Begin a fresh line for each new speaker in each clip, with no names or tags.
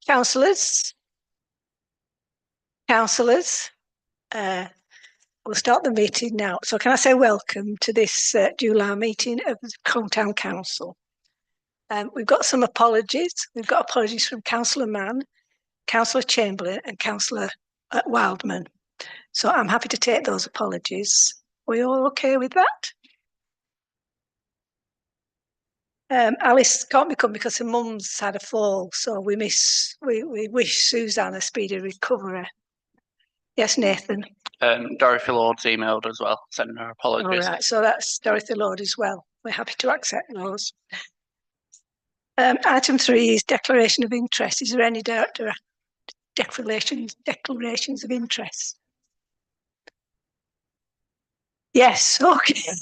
Councillors, we'll start the meeting now. So can I say welcome to this July meeting of the Cone Town Council. We've got some apologies. We've got apologies from Councillor Mann, Councillor Chamberlain and Councillor Wildman. So I'm happy to take those apologies. Are we all okay with that? Alice can't come because her mum's had a fall, so we wish Suzanne a speedy recovery. Yes, Nathan.
Dorothy Lord's emailed as well, sending her apologies.
All right, so that's Dorothy Lord as well. We're happy to accept those. Item 3 is declaration of interest. Is there any declarations of interest? Yes, okay.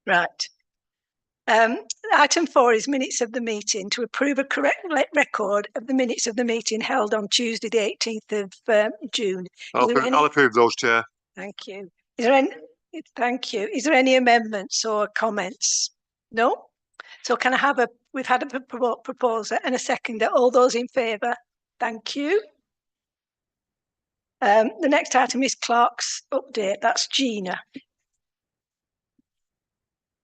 Right. Item 4 is minutes of the meeting, to approve a correct record of the minutes of the meeting held on Tuesday the 18th of June.
I'll approve those, Chair.
Thank you. Thank you. Is there any amendments or comments? No? So can I have we've had a proposer and a seconder. All those in favour? Thank you. The next item is clerk's update. That's Gina.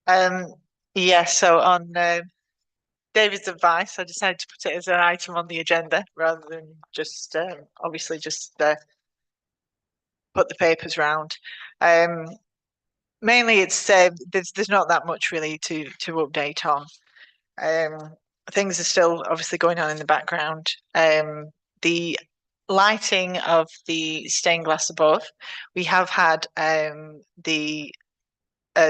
So on David's advice, I decided to put it as an item on the agenda rather than just obviously just put the papers round. Mainly it's there's not that much really to update on. Things are still obviously going on in the background. The lighting of the stained glass above, we have had the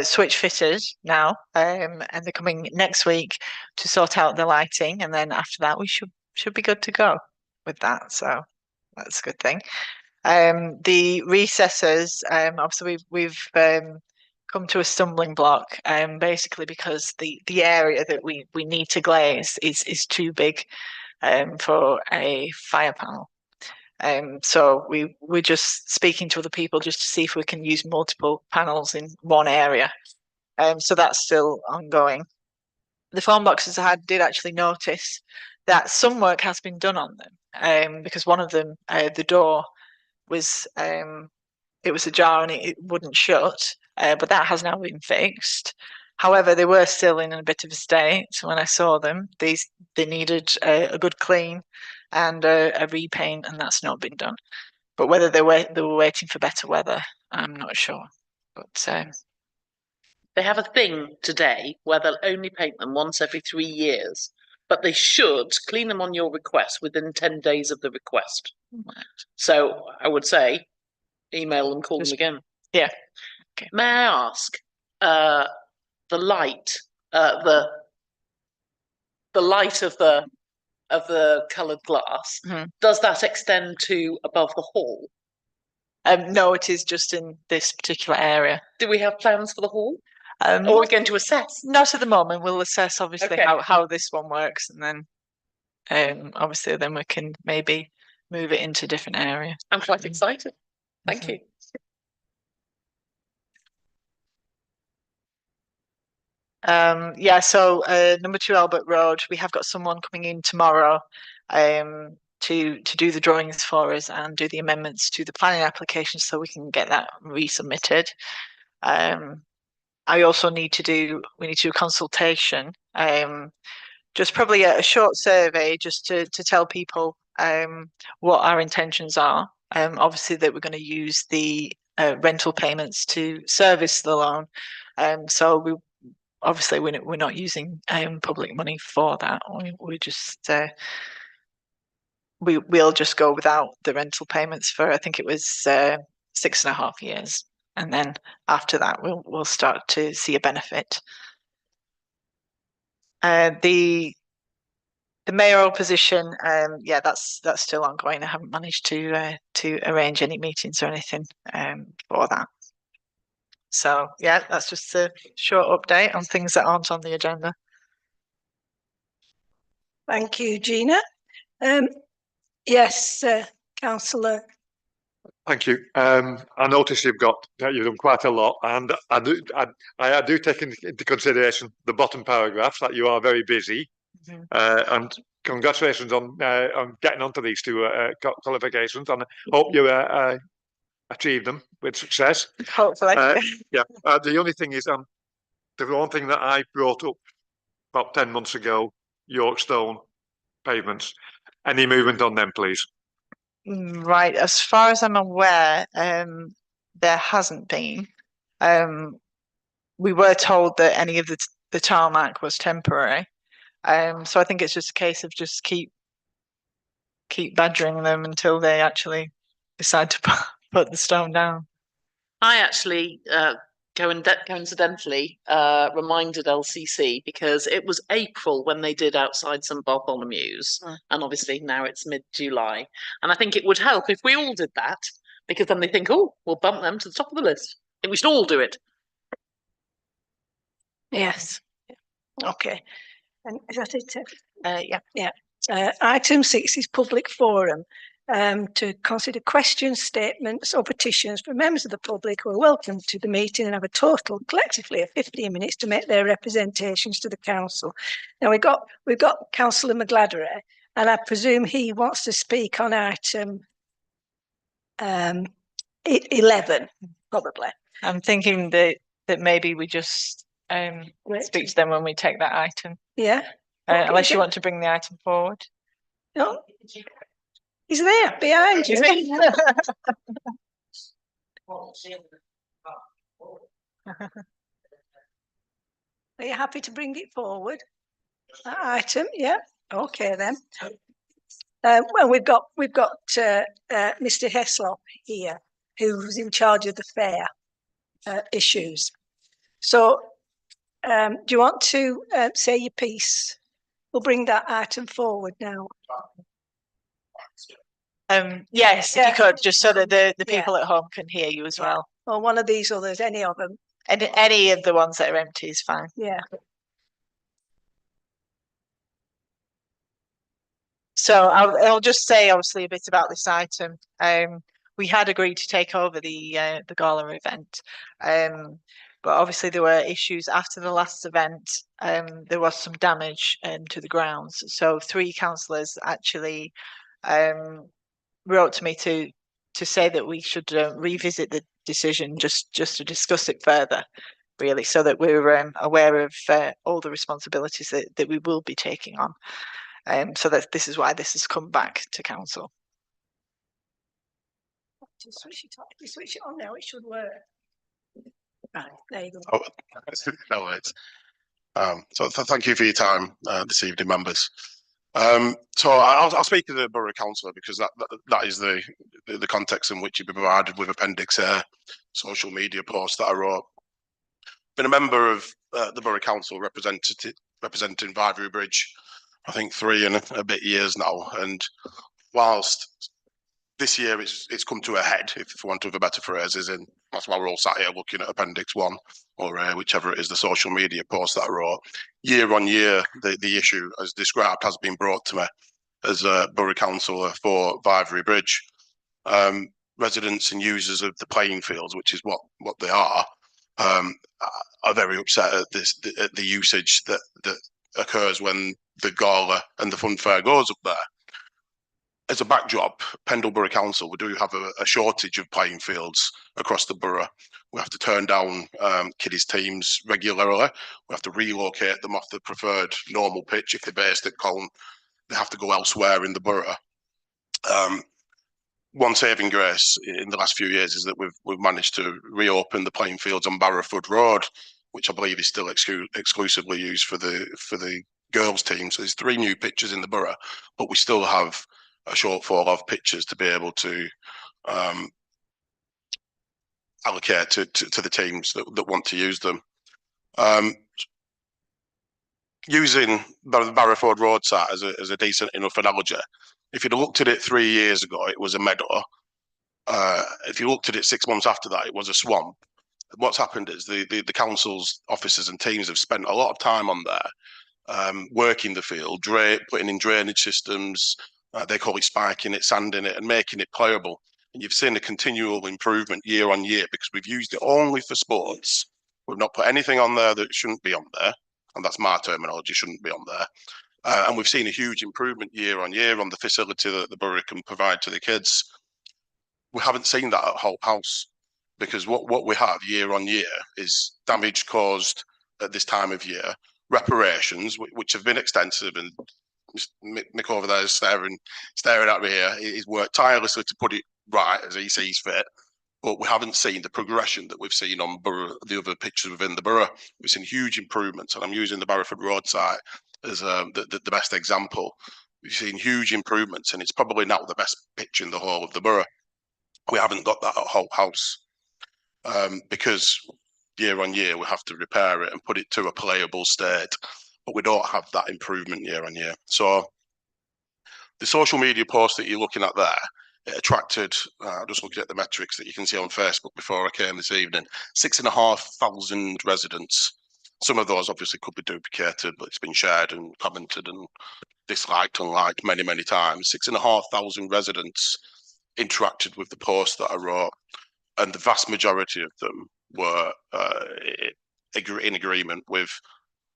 switch fitted now, and they're coming next week to sort out the lighting, and then after that we should be good to go with that. So that's a good thing. The recesses, obviously we've come to a stumbling block, basically because the area that we need to glaze is too big for a fire panel. So we're just speaking to other people just to see if we can use multiple panels in one area. So that's still ongoing. The phone boxes did actually notice that some work has been done on them, because one of them, the door was it was ajar and it wouldn't shut, but that has now been fixed. However, they were still in a bit of a state. So when I saw them, they needed a good clean and a repaint, and that's not been done. But whether they were waiting for better weather, I'm not sure. But
they have a thing today where they'll only paint them once every 3 years, but they should clean them on your request within 10 days of the request. So I would say email them, call them again.
Yeah.
Okay. May I ask, the light, the light of the coloured glass, does that extend to above the hall?
No, it is just in this particular area.
Do we have plans for the hall? Or are we going to assess?
Not at the moment. We'll assess obviously how this one works, and then obviously then we can maybe move it into a different area.
I'm quite excited. Thank you.
So number 2 Albert Road, we have got someone coming in tomorrow to do the drawings for us and do the amendments to the planning application so we can get that resubmitted. I also need to do a consultation, just probably a short survey just to tell people what our intentions are. Obviously that we're going to use the rental payments to service the loan. So we're not using public money for that. We just we'll just go without the rental payments for, I think it was 6.5 years, and then after that we'll start to see a benefit. The mayoral position, that's still ongoing. I haven't managed to arrange any meetings or anything for that. So yeah, that's just a short update on things that aren't on the agenda.
Thank you, Gina. Yes, Councillor.
Thank you. I noticed you've done quite a lot, and I do take into consideration the bottom paragraphs that you are very busy. And congratulations on getting onto these two qualifications, and hope you achieve them with success.
Hopefully.
Yeah. The only thing is, the one thing that I brought up about 10 months ago, Yorkstone pavements. Any movement on them, please?
Right, as far as I'm aware, there hasn't been. We were told that any of the tarmac was temporary. So I think it's just a case of just keep badgering them until they actually decide to put the stone down.
I actually coincidentally reminded LCC because it was April when they did outside St Bartholomew's, and obviously now it's mid-July. And I think it would help if we all did that, because then they think, oh, we'll bump them to the top of the list. I think we should all do it.
Yes. Okay. And is that it?
Yeah.
Yeah. Item 6 is public forum. To consider questions, statements or petitions from members of the public who are welcome to the meeting and have a total collectively of 15 minutes to make their representations to the council. Now we've got Councillor McGladdery, and I presume he wants to speak on item 11, probably.
I'm thinking that maybe we just speak to them when we take that item.
Yeah.
Unless you want to bring the item forward.
No. He's there behind you. Are you happy to bring it forward? That item, yeah. Okay then. Well, we've got Mr. Heslop here, who's in charge of the fair issues. So, do you want to say your piece? We'll bring that item forward now.
Yes, if you could, just so that the people at home can hear you as well.
Or one of these others, any of them.
Any of the ones that are empty is fine.
Yeah.
So I'll just say obviously a bit about this item. We had agreed to take over the gala event, but obviously there were issues after the last event. There was some damage to the grounds, so 3 councillors actually wrote to me to say that we should revisit the decision just to discuss it further, really, so that we're aware of all the responsibilities that we will be taking on. So that this is why this has come back to council.
To switch it on now, it should work. Right, there you go.
Oh, no worries. So thank you for your time this evening, members. So I'll speak to the borough councillor because that is the context in which you've been provided with Appendix A, social media post that I wrote. Been a member of the borough council representing Vivery Bridge, I think 3 and a bit years now, and whilst this year it's come to a head, if for want of a better phrase, is in that's why we're all sat here looking at Appendix 1 or whichever it is, the social media post that I wrote. Year on year, the issue as described has been brought to me as a borough councillor for Vivery Bridge. Residents and users of the playing fields, which is what they are very upset at the usage that occurs when the gala and the fun fair goes up there. As a backdrop, Pendle Borough Council, we do have a shortage of playing fields across the borough. We have to turn down kiddies teams regularly. We have to relocate them off the preferred normal pitch. If they're based at Colne, they have to go elsewhere in the borough. One saving grace in the last few years is that we've managed to reopen the playing fields on Barrowford Road, which I believe is still exclusively used for the girls' team. So there's 3 new pitches in the borough, but we still have a shortfall of pitches to be able to allocate to the teams that want to use them. Using the Barrowford Road site as a decent enough analogy, if you'd looked at it 3 years ago, it was a meadow. If you looked at it 6 months after that, it was a swamp. What's happened is the council's officers and teams have spent a lot of time on there working the field, putting in drainage systems. They call it spiking it, sanding it, and making it playable. And you've seen a continual improvement year on year because we've used it only for sports. We've not put anything on there that shouldn't be on there, and that's my terminology, shouldn't be on there. And we've seen a huge improvement year on year on the facility that the borough can provide to the kids. We haven't seen that at Hope House because what we have year on year is damage caused at this time of year, reparations, which have been extensive, and Mick over there is staring at me here. He's worked tirelessly to put it right as he sees fit, but we haven't seen the progression that we've seen on the other pictures within the borough. We've seen huge improvements, and I'm using the Barrowford Road site as the best example. We've seen huge improvements, and it's probably now the best pitch in the whole of the borough. We haven't got that at Hope House because year on year we have to repair it and put it to a playable state, but we don't have that improvement year on year. So the social media post that you're looking at there, it attracted, just looking at the metrics that you can see on Facebook before I came this evening, 6,500 residents. Some of those obviously could be duplicated, but it's been shared and commented and disliked and liked many, many times. 6,500 residents interacted with the post that I wrote, and the vast majority of them were in agreement with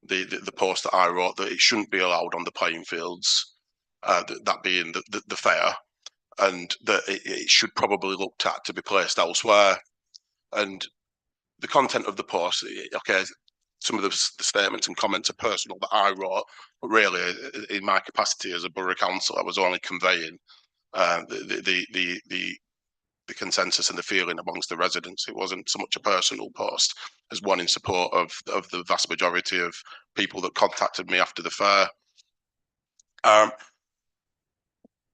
the post that I wrote, that it shouldn't be allowed on the playing fields, that being the fair, and that it should probably looked at to be placed elsewhere. And the content of the post, okay, some of the statements and comments are personal that I wrote, but really, in my capacity as a borough council, I was only conveying the consensus and the feeling amongst the residents. It wasn't so much a personal post as one in support of the vast majority of people that contacted me after the fair.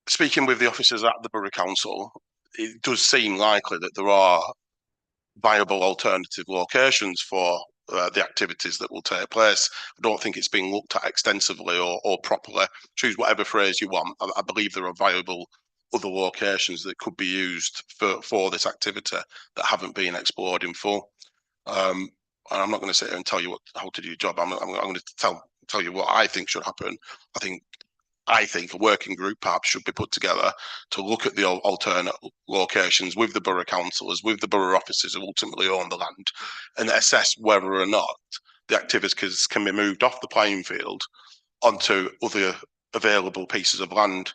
Speaking with the officers at the Borough Council, it does seem likely that there are viable alternative locations for the activities that will take place. I don't think it's being looked at extensively or properly. Choose whatever phrase you want. I believe there are viable other locations that could be used for this activity that haven't been explored in full. And I'm not going to sit here and tell you how to do your job. I'm going to tell you what I think should happen. I think a working group perhaps should be put together to look at the alternate locations with the borough councillors, with the borough officers who ultimately own the land, and assess whether or not the activities can be moved off the playing field onto other available pieces of land.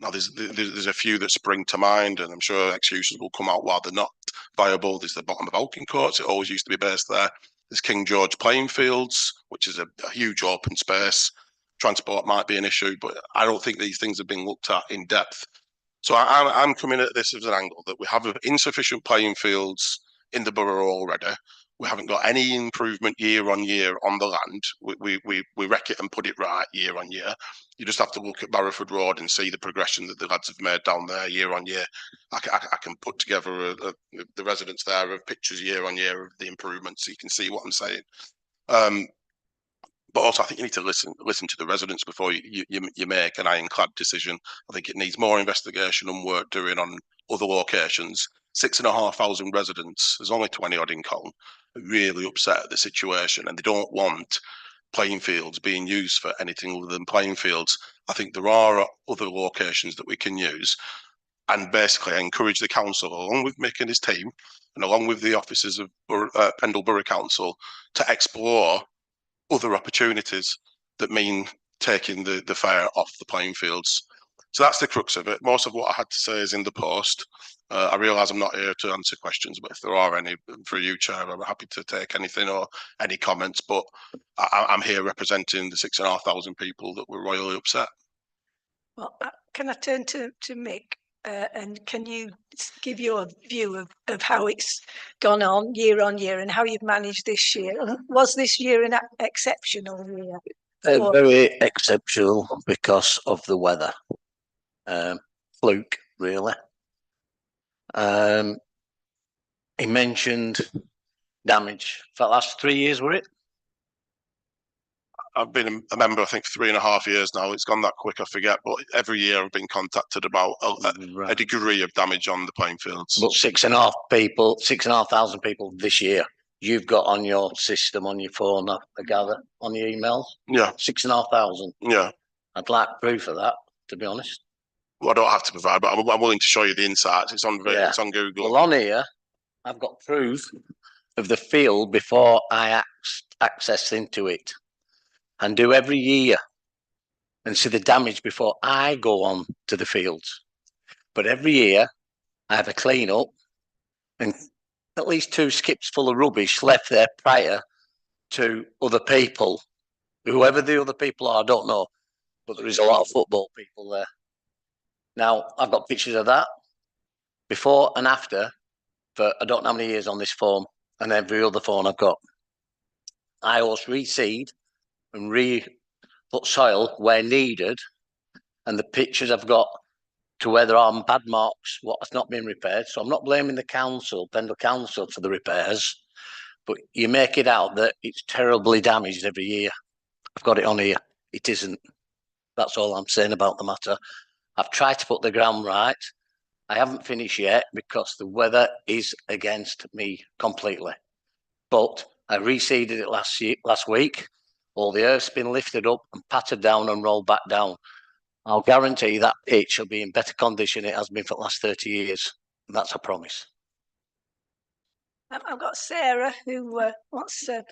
Now, there's a few that spring to mind, and I'm sure excuses will come out why they're not viable. There's the bottom of Alkin Courts. It always used to be based there. There's King George playing fields, which is a huge open space. Transport might be an issue, but I don't think these things have been looked at in depth. So I'm coming at this as an angle that we have insufficient playing fields in the borough already. We haven't got any improvement year on year on the land. We wreck it and put it right year on year. You just have to look at Barrowford Road and see the progression that the lads have made down there year on year. I can put together the residents there of pictures year on year of the improvements, so you can see what I'm saying. But also, I think you need to listen to the residents before you make an ironclad decision. I think it needs more investigation and work doing on other locations. 6,500 residents, there's only 20 odd in Colne, are really upset at the situation, and they don't want playing fields being used for anything other than playing fields. I think there are other locations that we can use, and basically I encourage the council, along with Mick and his team, and along with the officers of Pendle Borough Council, to explore other opportunities that mean taking the fair off the playing fields. So that's the crux of it. Most of what I had to say is in the post. I realise I'm not here to answer questions, but if there are any for you, Chair, I'm happy to take anything or any comments. But I'm here representing the 6,500 people that were royally upset.
Well, can I turn to Mick? And can you give your view of how it's gone on year and how you've managed this year? Was this year an exceptional year?
Very exceptional because of the weather. Fluke, really. He mentioned damage for the last 3 years, were it?
I've been a member, I think, 3.5 years now. It's gone that quick, I forget. But every year I've been contacted about a degree of damage on the playing fields.
But 6,500 people this year, you've got on your system, on your phone, I gather, on your email,
Yeah,
6,500.
yeah.
I'd like proof of that, to be honest.
Well, I don't have to provide, but I'm willing to show you the insights. It's on
Yeah.
it's on Google.
Well, on here, I've got proof of the field before I access into it, and do every year and see the damage before I go on to the fields. But every year I have a clean up and at least 2 skips full of rubbish left there prior to other people. Whoever the other people are, I don't know, but there is a lot of football people there. Now, I've got pictures of that before and after for I don't know how many years on this phone and every other phone I've got. I always reseed and put soil where needed, and the pictures I've got to where there are bad marks, what has not been repaired. So I'm not blaming the council, Pendle Council, for the repairs, but you make it out that it's terribly damaged every year. I've got it on here. It isn't. That's all I'm saying about the matter. I've tried to put the ground right. I haven't finished yet because the weather is against me completely. But I reseeded it last week. All the earth's been lifted up and patted down and rolled back down. I'll guarantee that pitch will be in better condition than it has been for the last 30 years. And that's a promise.
I've got Sarah who wants to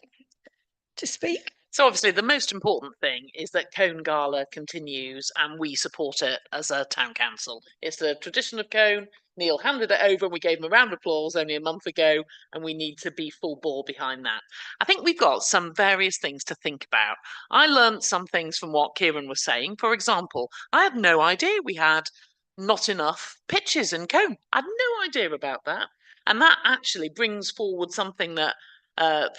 speak.
So obviously the most important thing is that Colne Gala continues and we support it as a town council. It's the tradition of Colne. Neil handed it over and we gave him a round of applause only a month ago, and we need to be full bore behind that. I think we've got some various things to think about. I learned some things from what Kieran was saying. For example, I had no idea we had not enough pitches in Colne. I had no idea about that. And that actually brings forward something that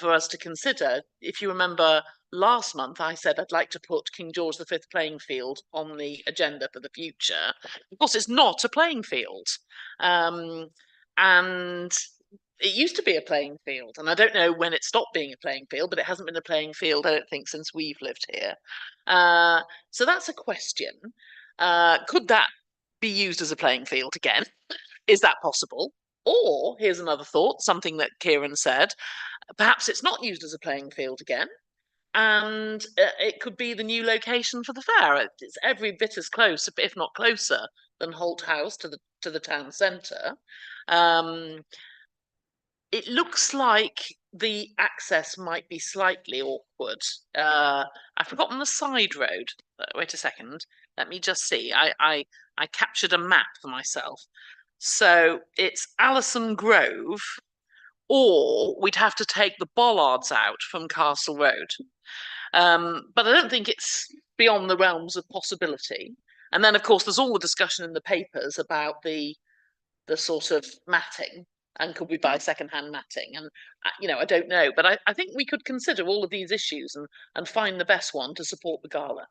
for us to consider. If you remember last month, I said I'd like to put King George V playing field on the agenda for the future. Of course, it's not a playing field. And it used to be a playing field. And I don't know when it stopped being a playing field, but it hasn't been a playing field, I don't think, since we've lived here. So that's a question. Could that be used as a playing field again? Is that possible? Or here's another thought, something that Kieran said, perhaps it's not used as a playing field again, and it could be the new location for the fair. It's every bit as close, if not closer, than Holt House to the town centre. It looks like the access might be slightly awkward. I've forgotten the side road. Wait a second. Let me just see. I captured a map for myself. So it's Allison Grove, or we'd have to take the bollards out from Castle Road. But I don't think it's beyond the realms of possibility. And then, of course, there's all the discussion in the papers about the sort of matting, and could we buy second-hand matting? And, I don't know. But I think we could consider all of these issues and find the best one to support the gala.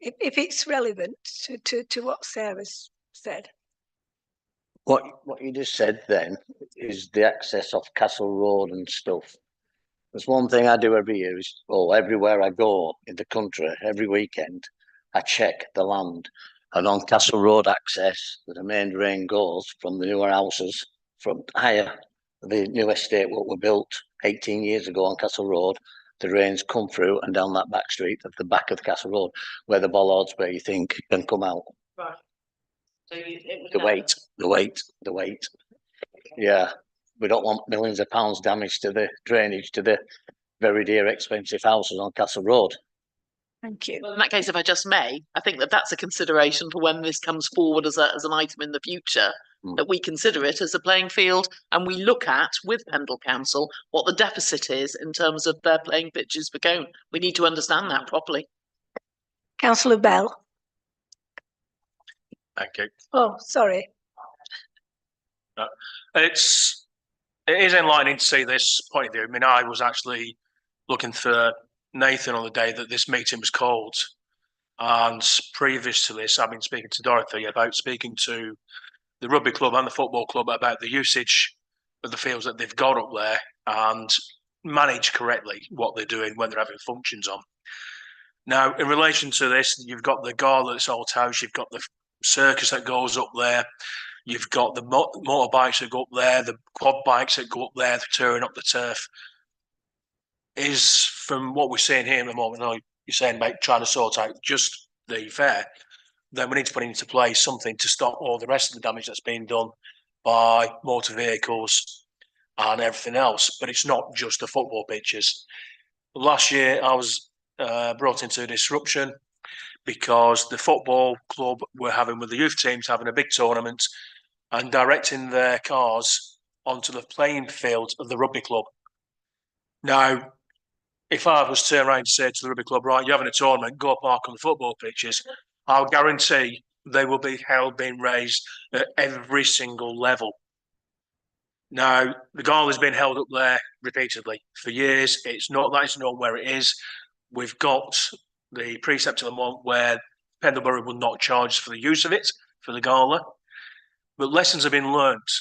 If it's relevant to what Sarah's said.
What you just said then is the access off Castle Road and stuff. There's one thing I do every year is, everywhere I go in the country, every weekend, I check the land. And on Castle Road access, the main drain goes from the newer houses, from higher, the new estate what were built 18 years ago on Castle Road. The drains come through and down that back street at the back of the Castle Road, where the bollards, where you think can come out.
Right. So
The weight. Yeah, we don't want millions of pounds damage to the drainage to the very dear, expensive houses on Castle Road.
Thank you.
Well, in that case, if I just may, I think that's a consideration for when this comes forward as an item in the future, that we consider it as a playing field, and we look at, with Pendle Council, what the deficit is in terms of their playing pitches for Colne. We need to understand that properly.
Councillor Bell.
Thank you.
Oh, sorry.
It is enlightening to see this point of view. I mean, I was actually looking for Nathan on the day that this meeting was called, and previous to this, I've been speaking to Dorothy about speaking to the rugby club and the football club about the usage of the fields that they've got up there and manage correctly what they're doing when they're having functions on. Now, in relation to this, you've got the gala that's Holt House, you've got the circus that goes up there. You've got the motorbikes that go up there, the quad bikes that go up there, touring up the turf. Is from what we're seeing here at the moment, now you're saying about trying to sort out just the fair, then we need to put into place something to stop all the rest of the damage that's being done by motor vehicles and everything else. But it's not just the football pitches. Last year, I was brought into a disruption because the football club were having, with the youth teams, having a big tournament and directing their cars onto the playing field of the rugby club. Now, if I was to turn around and say to the rugby club, right, you're having a tournament, go park on the football pitches, I'll guarantee they will be hell being raised at every single level. Now, the goal has been held up there repeatedly for years. It's not that it's known where it is. We've got the precept of the month where Pendlebury will not charge for the use of it for the gala, but lessons have been learnt.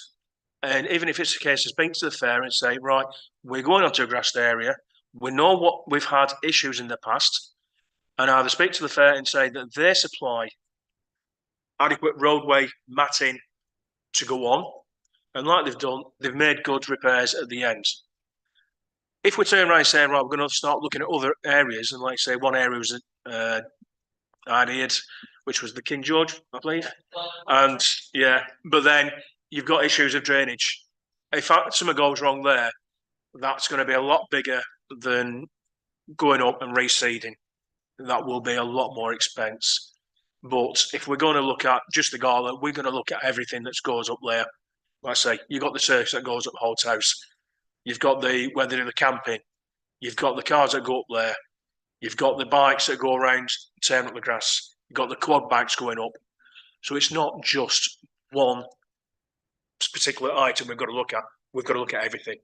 And even if it's a case of speaking to the fair and say, right, we're going onto a grassed area, we know what we've had issues in the past, and either speak to the fair and say that they supply adequate roadway matting to go on, and like they've done, they've made good repairs at the end. If we turn around and say, right, we're going to start looking at other areas, and like say one area was ideated, which was the King George, I believe, and yeah, but then you've got issues of drainage. If something goes wrong there, that's going to be a lot bigger than going up and reseeding. That will be a lot more expense. But if we're going to look at just the gala, we're going to look at everything that goes up there. Like I say, you've got the circus that goes up Holt House. You've got where they do the camping. You've got the cars that go up there. You've got the bikes that go around tearing up the grass. You've got the quad bikes going up. So it's not just one particular item we've got to look at. We've got to look at everything.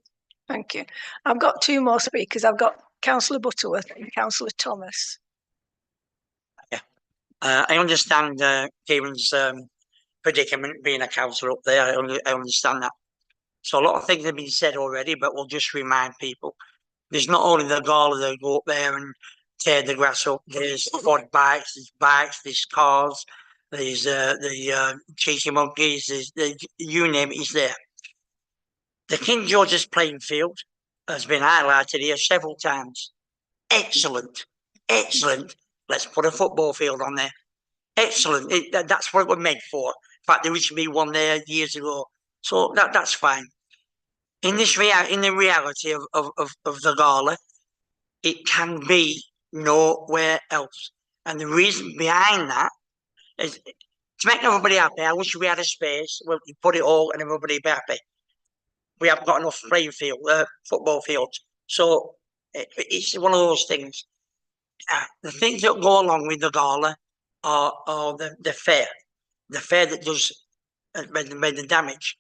Thank you. I've got two more speakers. I've got Councillor Butterworth and Councillor Thomas.
I understand Kieran's predicament being a councillor up there. I understand that. So a lot of things have been said already, but we'll just remind people. There's not only the gala that go up there and tear the grass up. There's quad bikes, there's cars, there's the cheeky monkeys, you name it, is there. The King George's playing field has been highlighted here several times. Excellent, excellent. Let's put a football field on there. Excellent. That's what it was meant for. In fact, there used to be one there years ago. So that's fine. In the reality of the gala, it can be nowhere else. And the reason behind that is to make everybody happy. I wish we had a space where we put it all and everybody be happy. We haven't got enough playing field, football fields. So it's one of those things. The things that go along with the gala are the fair that does made the damage.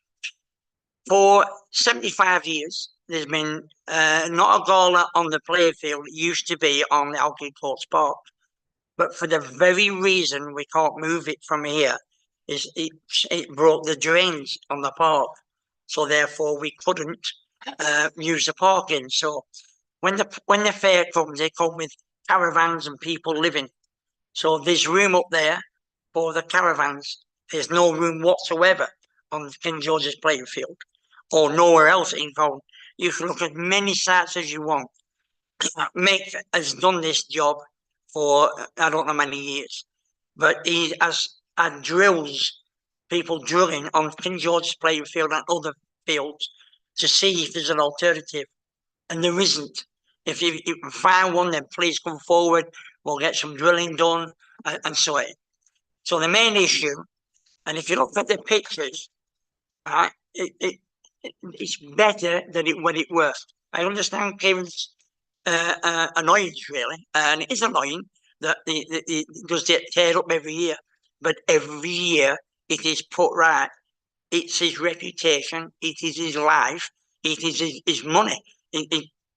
For 75 years, there's been not a gala on the playing field. It used to be on the Alkirk Courts Park. But for the very reason we can't move it from here, is it broke the drains on the park. So therefore we couldn't use the parking. So when the fair comes, they come with caravans and people living. So there's room up there for the caravans. There's no room whatsoever on King George's playing field or nowhere else in Cone. You can look at many sites as you want. Mick has done this job for I don't know how many years, but he has had drills, people drilling on King George's playing field and other fields to see if there's an alternative, and there isn't. If you can find one, then please come forward. We'll get some drilling done and so on. So the main issue, and if you look at the pictures, right, it's better than when it was. I understand Kevin's annoyance really, and it is annoying that it does get teared up every year. But every year it is put right. It's his reputation. It is his life. It is his money.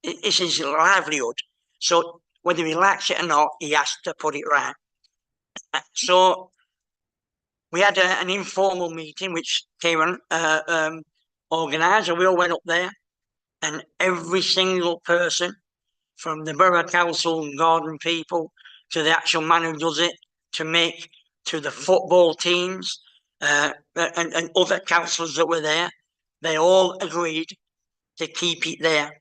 It's his livelihood. So whether he likes it or not, he has to put it right. So we had an informal meeting which Kieran organised, and we all went up there, and every single person from the Borough Council and garden people to the actual man who does it to to the football teams and other councillors that were there. They all agreed to keep it there.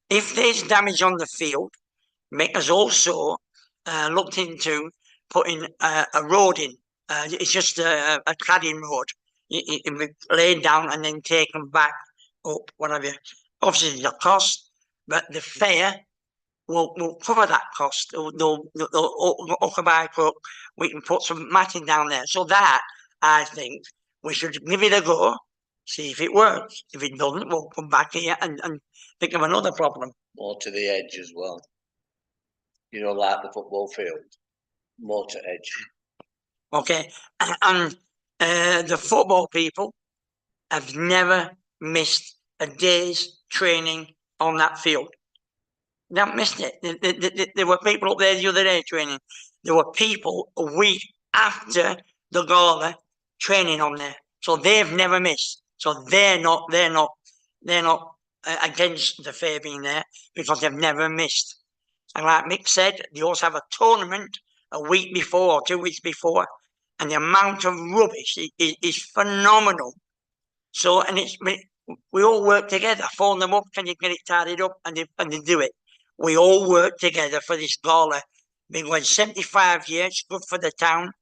If there's damage on the field, Mick has also looked into putting a road in. It's just a cladding road. It can be laid down and then taken back up, whatever. Obviously, the cost, but the fair will cover that cost. They'll hook a bike up. We can put some matting down there. So that, I think, we should give it a go, see if it works. If it doesn't, we'll come back here and think of another problem.
More to the edge as well. You know, like the football field, more to edge.
Okay, and the football people have never missed a day's training on that field. They haven't missed it. There were people up there the other day training. There were people a week after the gala training on there. So they've never missed. So they're not against the fair being there because they've never missed. And like Mick said, they also have a tournament a week before or 2 weeks before, and the amount of rubbish is phenomenal. So, and we all work together. Phone them up, can you get it tidied up, and they do it. We all work together for this gala. Been going 75 years. It's good for the town.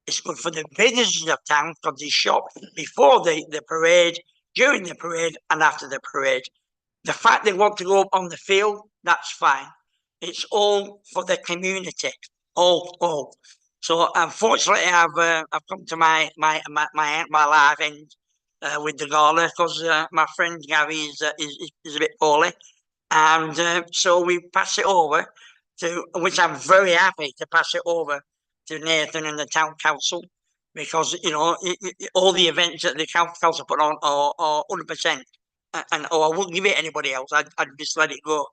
It's good for the businesses of town because they shop before the parade, during the parade, and after the parade. The fact they want to go up on the field, that's fine. It's all for the community. All. So unfortunately, I've come to my life end with the gala because my friend Gary is a bit poorly, and so we pass it over to, which I'm very happy to pass it over to Nathan and the town council, because you know all the events that the council put on are 100%, and I wouldn't give it to anybody else. I'd just let it go.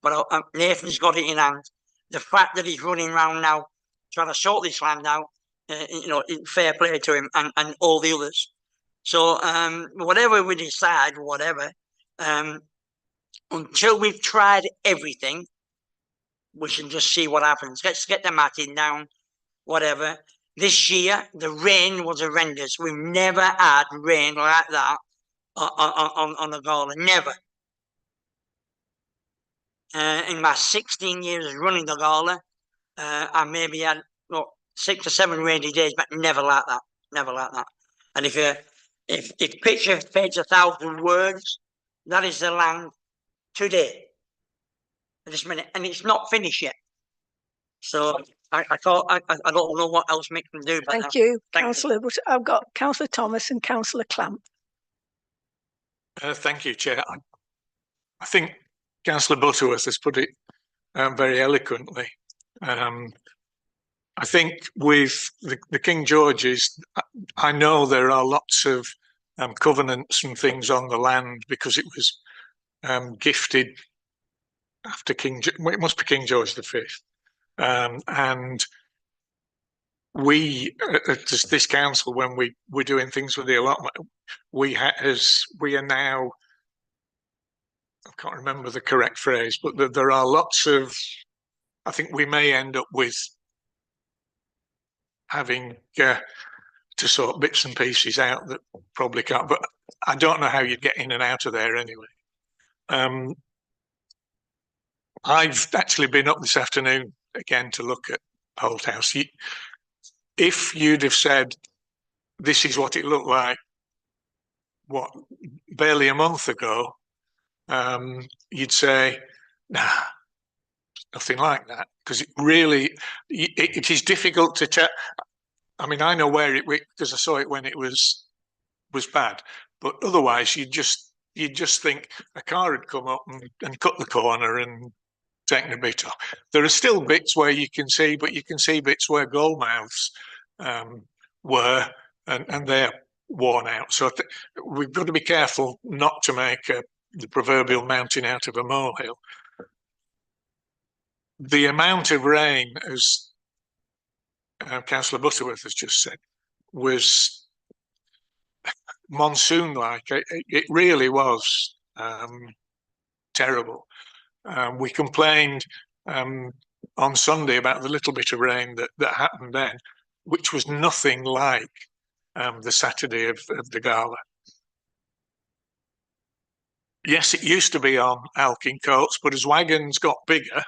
But Nathan's got it in hand. The fact that he's running around now trying to sort this land out, fair play to him and all the others. So whatever we decide, until we've tried everything, we should just see what happens. Let's get the matting down, whatever. This year, the rain was horrendous. We've never had rain like that on the gala, never. In my 16 years running the gala, I maybe had 6 or 7 rainy days, but never like that. Never like that. And if picture fades 1,000 words, that is the land today. At this minute, and it's not finished yet. So I don't know what else Mick can do. But
Thank you, Councillor. But I've got Councillor Thomas and Councillor Clamp.
Thank you, Chair. I think Councillor Butterworth has put it very eloquently. I think with the King George's, I know there are lots of covenants and things on the land because it was gifted after it must be King George V. And we, as this council, when we're doing things with the allotment, we are now, I can't remember the correct phrase, but there are lots of, I think we may end up with having to sort bits and pieces out that probably can't, but I don't know how you'd get in and out of there anyway. I've actually been up this afternoon again to look at Holt House. If you'd have said this is what it looked like, barely a month ago, you'd say, nah, nothing like that, because it is difficult to check. I mean, I know where because I saw it when it was bad, but otherwise you'd just think a car had come up and cut the corner and taken a bit off. There are still bits where you can see, but you can see bits where goalmouths were, and they're worn out. So we've got to be careful not to make the proverbial mountain out of a molehill. The amount of rain, as Councillor Butterworth has just said, was monsoon-like. It really was terrible. We complained on Sunday about the little bit of rain that happened then, which was nothing like the Saturday of the gala. Yes, it used to be on Alkin coats, but as wagons got bigger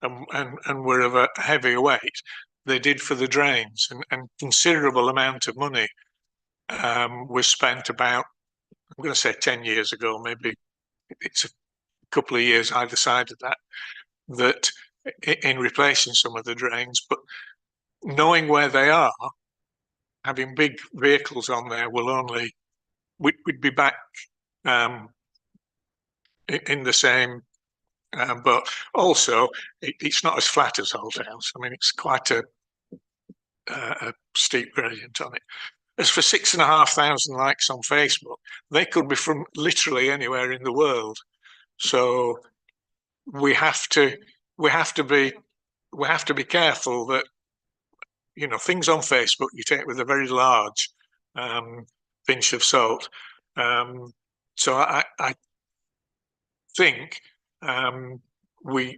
and were of a heavier weight, they did for the drains, and considerable amount of money was spent about, I'm going to say 10 years ago, maybe it's a couple of years either side of that in replacing some of the drains. But knowing where they are, having big vehicles on there will only, we'd be back in the same, but also it's not as flat as Holt House. I mean, it's quite a steep gradient on it. As for 6,500 likes on Facebook, they could be from literally anywhere in the world. So we have to be careful that, you know, things on Facebook you take with a very large pinch of salt. So I think we've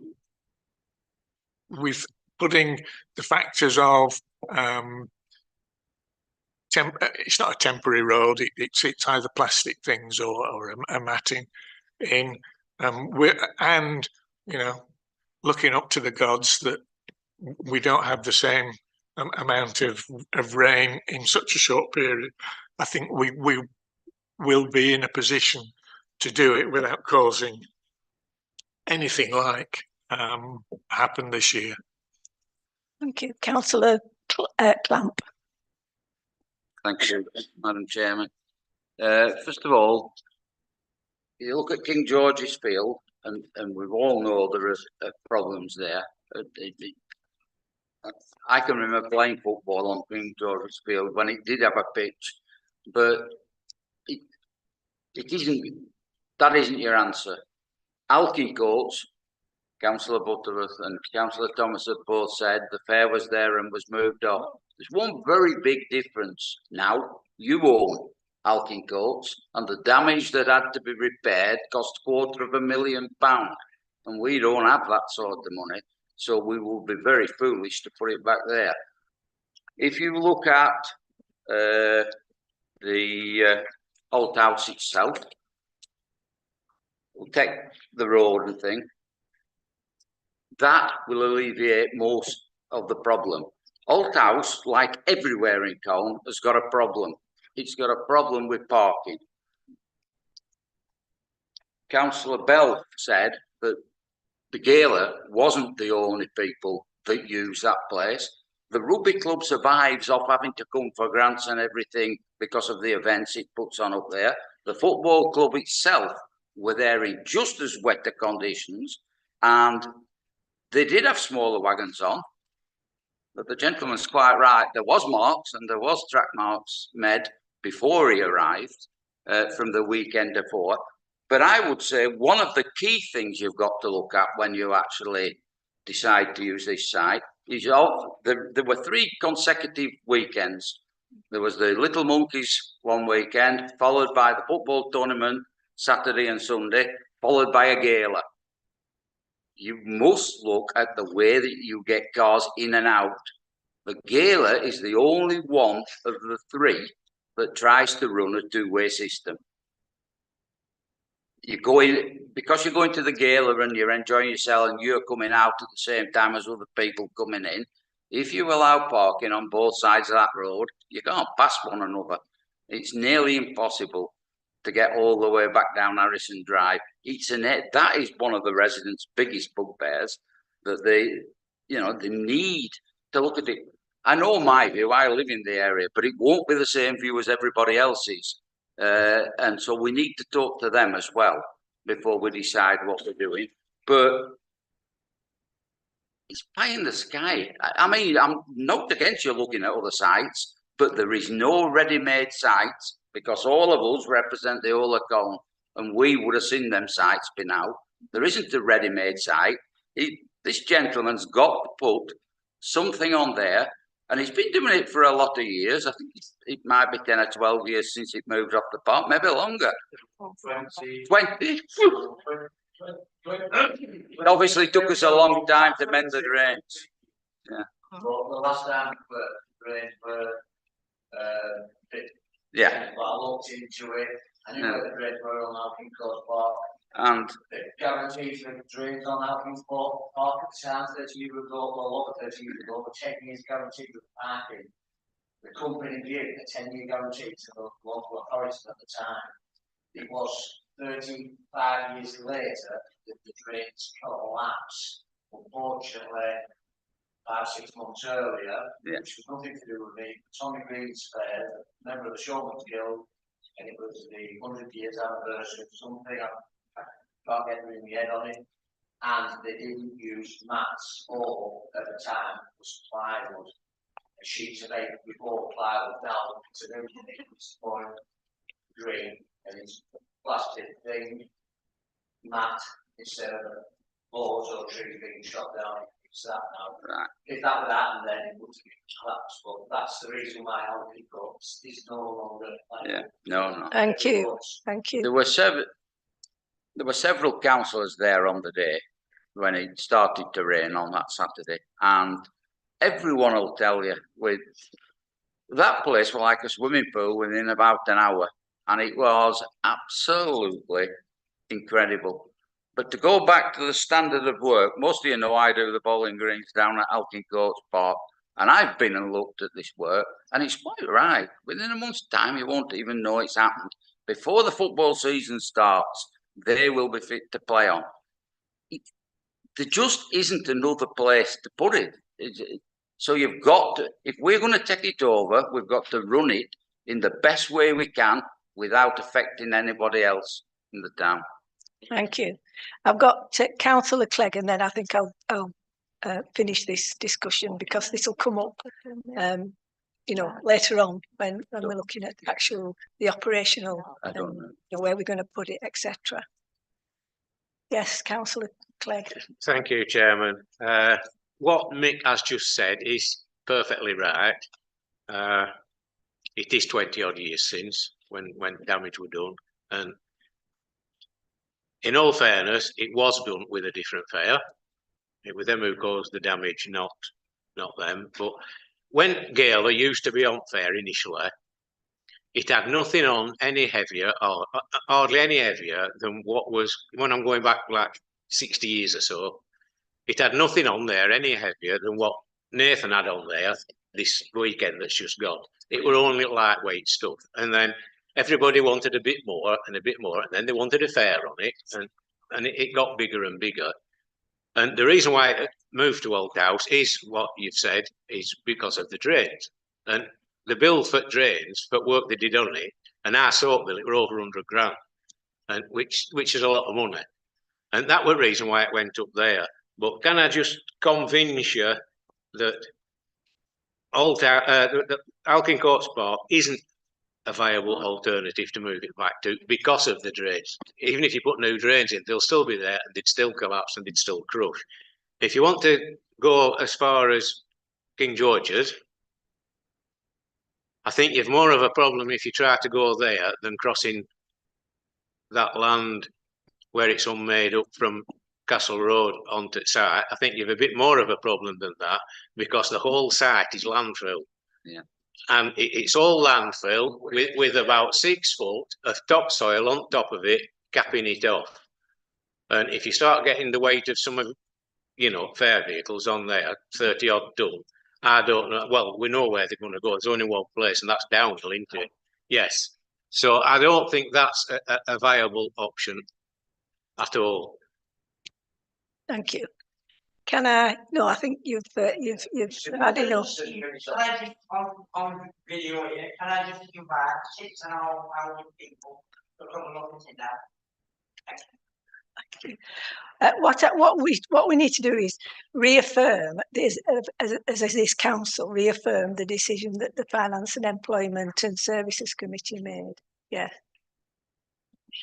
putting the factors of it's not a temporary road, it's either plastic things or a matting in, and you know, looking up to the gods that we don't have the same amount of rain in such a short period. I think we will be in a position to do it without causing anything like happened this year.
Thank you. Councillor Clamp.
Thank you, Madam Chairman. First of all, you look at King George's Field, and we all know there are problems there. I can remember playing football on King George's Field when it did have a pitch, but it isn't. That isn't your answer. Alkin Coats, Councillor Butterworth and Councillor Thomas have both said the fair was there and was moved off. There's one very big difference now. You own Alkin Coats, and the damage that had to be repaired cost £250,000, and we don't have that sort of money, so we will be very foolish to put it back there. If you look at the Holt House itself, we'll take the road and thing. That will alleviate most of the problem. Holt House, like everywhere in town, has got a problem. It's got a problem with parking. Councillor Bell said that the Gala wasn't the only people that use that place. The rugby club survives off having to come for grants and everything because of the events it puts on up there. The football club itself were there in just as wetter conditions, and they did have smaller wagons on. But the gentleman's quite right. There was marks and there was track marks made before he arrived from the weekend before. But I would say one of the key things you've got to look at when you actually decide to use this site is there were 3 consecutive weekends. There was the Little Monkeys one weekend, followed by the football tournament Saturday and Sunday, followed by a gala. You must look at the way that you get cars in and out. The gala is the only one of the 3 that tries to run a 2-way system. You go in, because you're going to the gala and you're enjoying yourself and you're coming out at the same time as other people coming in. If you allow parking on both sides of that road, you can't pass one another. It's nearly impossible to get all the way back down Harrison Drive. That is one of the residents' biggest bugbears, that they need to look at it. I know my view, I live in the area, but it won't be the same view as everybody else's. And so we need to talk to them as well before we decide what we're doing. But it's pie in the sky. I mean, I'm not against you looking at other sites, but there is no ready-made sites, because all of us represent the whole of Colne, and we would have seen them sites by now. There isn't a ready-made site. This gentleman's got to put something on there, and he's been doing it for a lot of years. I think it might be 10 or 12 years since it moved off the park, maybe longer. 20. It obviously took us a long time to mend the drains. Yeah. Well, the last time
drains were,
Yeah,
but I looked into it, I knew
Yeah.
where the drains were on Alpine Court Park.
and
The guarantees for drains on Alpine Court Park at the time, 30 years ago, well, over 30 years ago, were 10 years guaranteed with parking. The company gave a 10-year guarantee to the local authorities at the time. It was 35 years later that the drains collapsed. Unfortunately, 5-6 months earlier,
Yeah.
which was nothing to do with me, Tommy Green's fair, member of the Showman's Guild, and it was the 100 years anniversary of something, I can't get in my head on it, and they didn't use mats or, at the time, was plywood. A sheet of paper before plywood, now it's an it's more green, and it's a plastic thing, mat, instead of a boards or tree being shot down. It's that now.
Right.
If that would happen, then it would have collapsed. But that's the reason why Alpine Courts is no longer.
yeah, no.
Thank you. Thank you.
There were several councillors there on the day when it started to rain on that Saturday, and everyone will tell you with that place was like a swimming pool within about an hour, and it was absolutely incredible. But to go back to the standard of work, most of you know I do the bowling greens down at Alpine Courts Park, and I've been and looked at this work, and it's quite right. Within a month's time, you won't even know it's happened. Before the football season starts, they will be fit to play on. There just isn't another place to put it. So you've got to, if we're going to take it over, we've got to run it in the best way we can without affecting anybody else in the town.
Thank you. I've got Councillor Clegg, and then I think I'll finish this discussion because this will come up, later on when we're looking at the operational,
I don't know.
where we're going to put it, etc. Yes, Councillor Clegg.
Thank you, Chairman. What Mick has just said is perfectly right. It is 20 odd years since when damage were done, and in all fairness, it was done with a different fair. It was them who caused the damage, not them. But when Gala used to be on fair initially, it had nothing on any heavier or hardly any heavier than what was, when I'm going back like 60 years or so, it had nothing on there any heavier than what Nathan had on there this weekend that's just gone. It were only lightweight stuff. And then everybody wanted a bit more and a bit more, and then they wanted a fair on it, and it got bigger and bigger. And the reason why it moved to Old House is what you've said, is because of the drains. And the bill for drains, for work they did on it, and our soap bill, it were over 100 grand, and which is a lot of money. And that was the reason why it went up there. But can I just convince you that Alpine Courts Park isn't a viable alternative to move it back to because of the drains. Even if you put new drains in, they'll still be there and they'd still collapse and they'd still crush. If you want to go as far as King George's, I think you've more of a problem if you try to go there than crossing that land where it's unmade up from Castle Road onto the site. I think you've a bit more of a problem than that because the whole site is landfill.
Yeah.
And it's all landfill with about 6 foot of topsoil on top of it, capping it off. And if you start getting the weight of some of, fair vehicles on there, 30 odd ton, I don't know. Well, we know where they're going to go. There's only one place, and that's downhill, isn't it? Yes. So I don't think that's a viable option at all.
Thank you. Can I? No, I think you've had enough.
Can I just on video here? Can I just give back 6,500 people to come and look at it now?
Thank you. What we need to do is reaffirm this as this council reaffirm the decision that the Finance and Employment and Services Committee made. Yeah.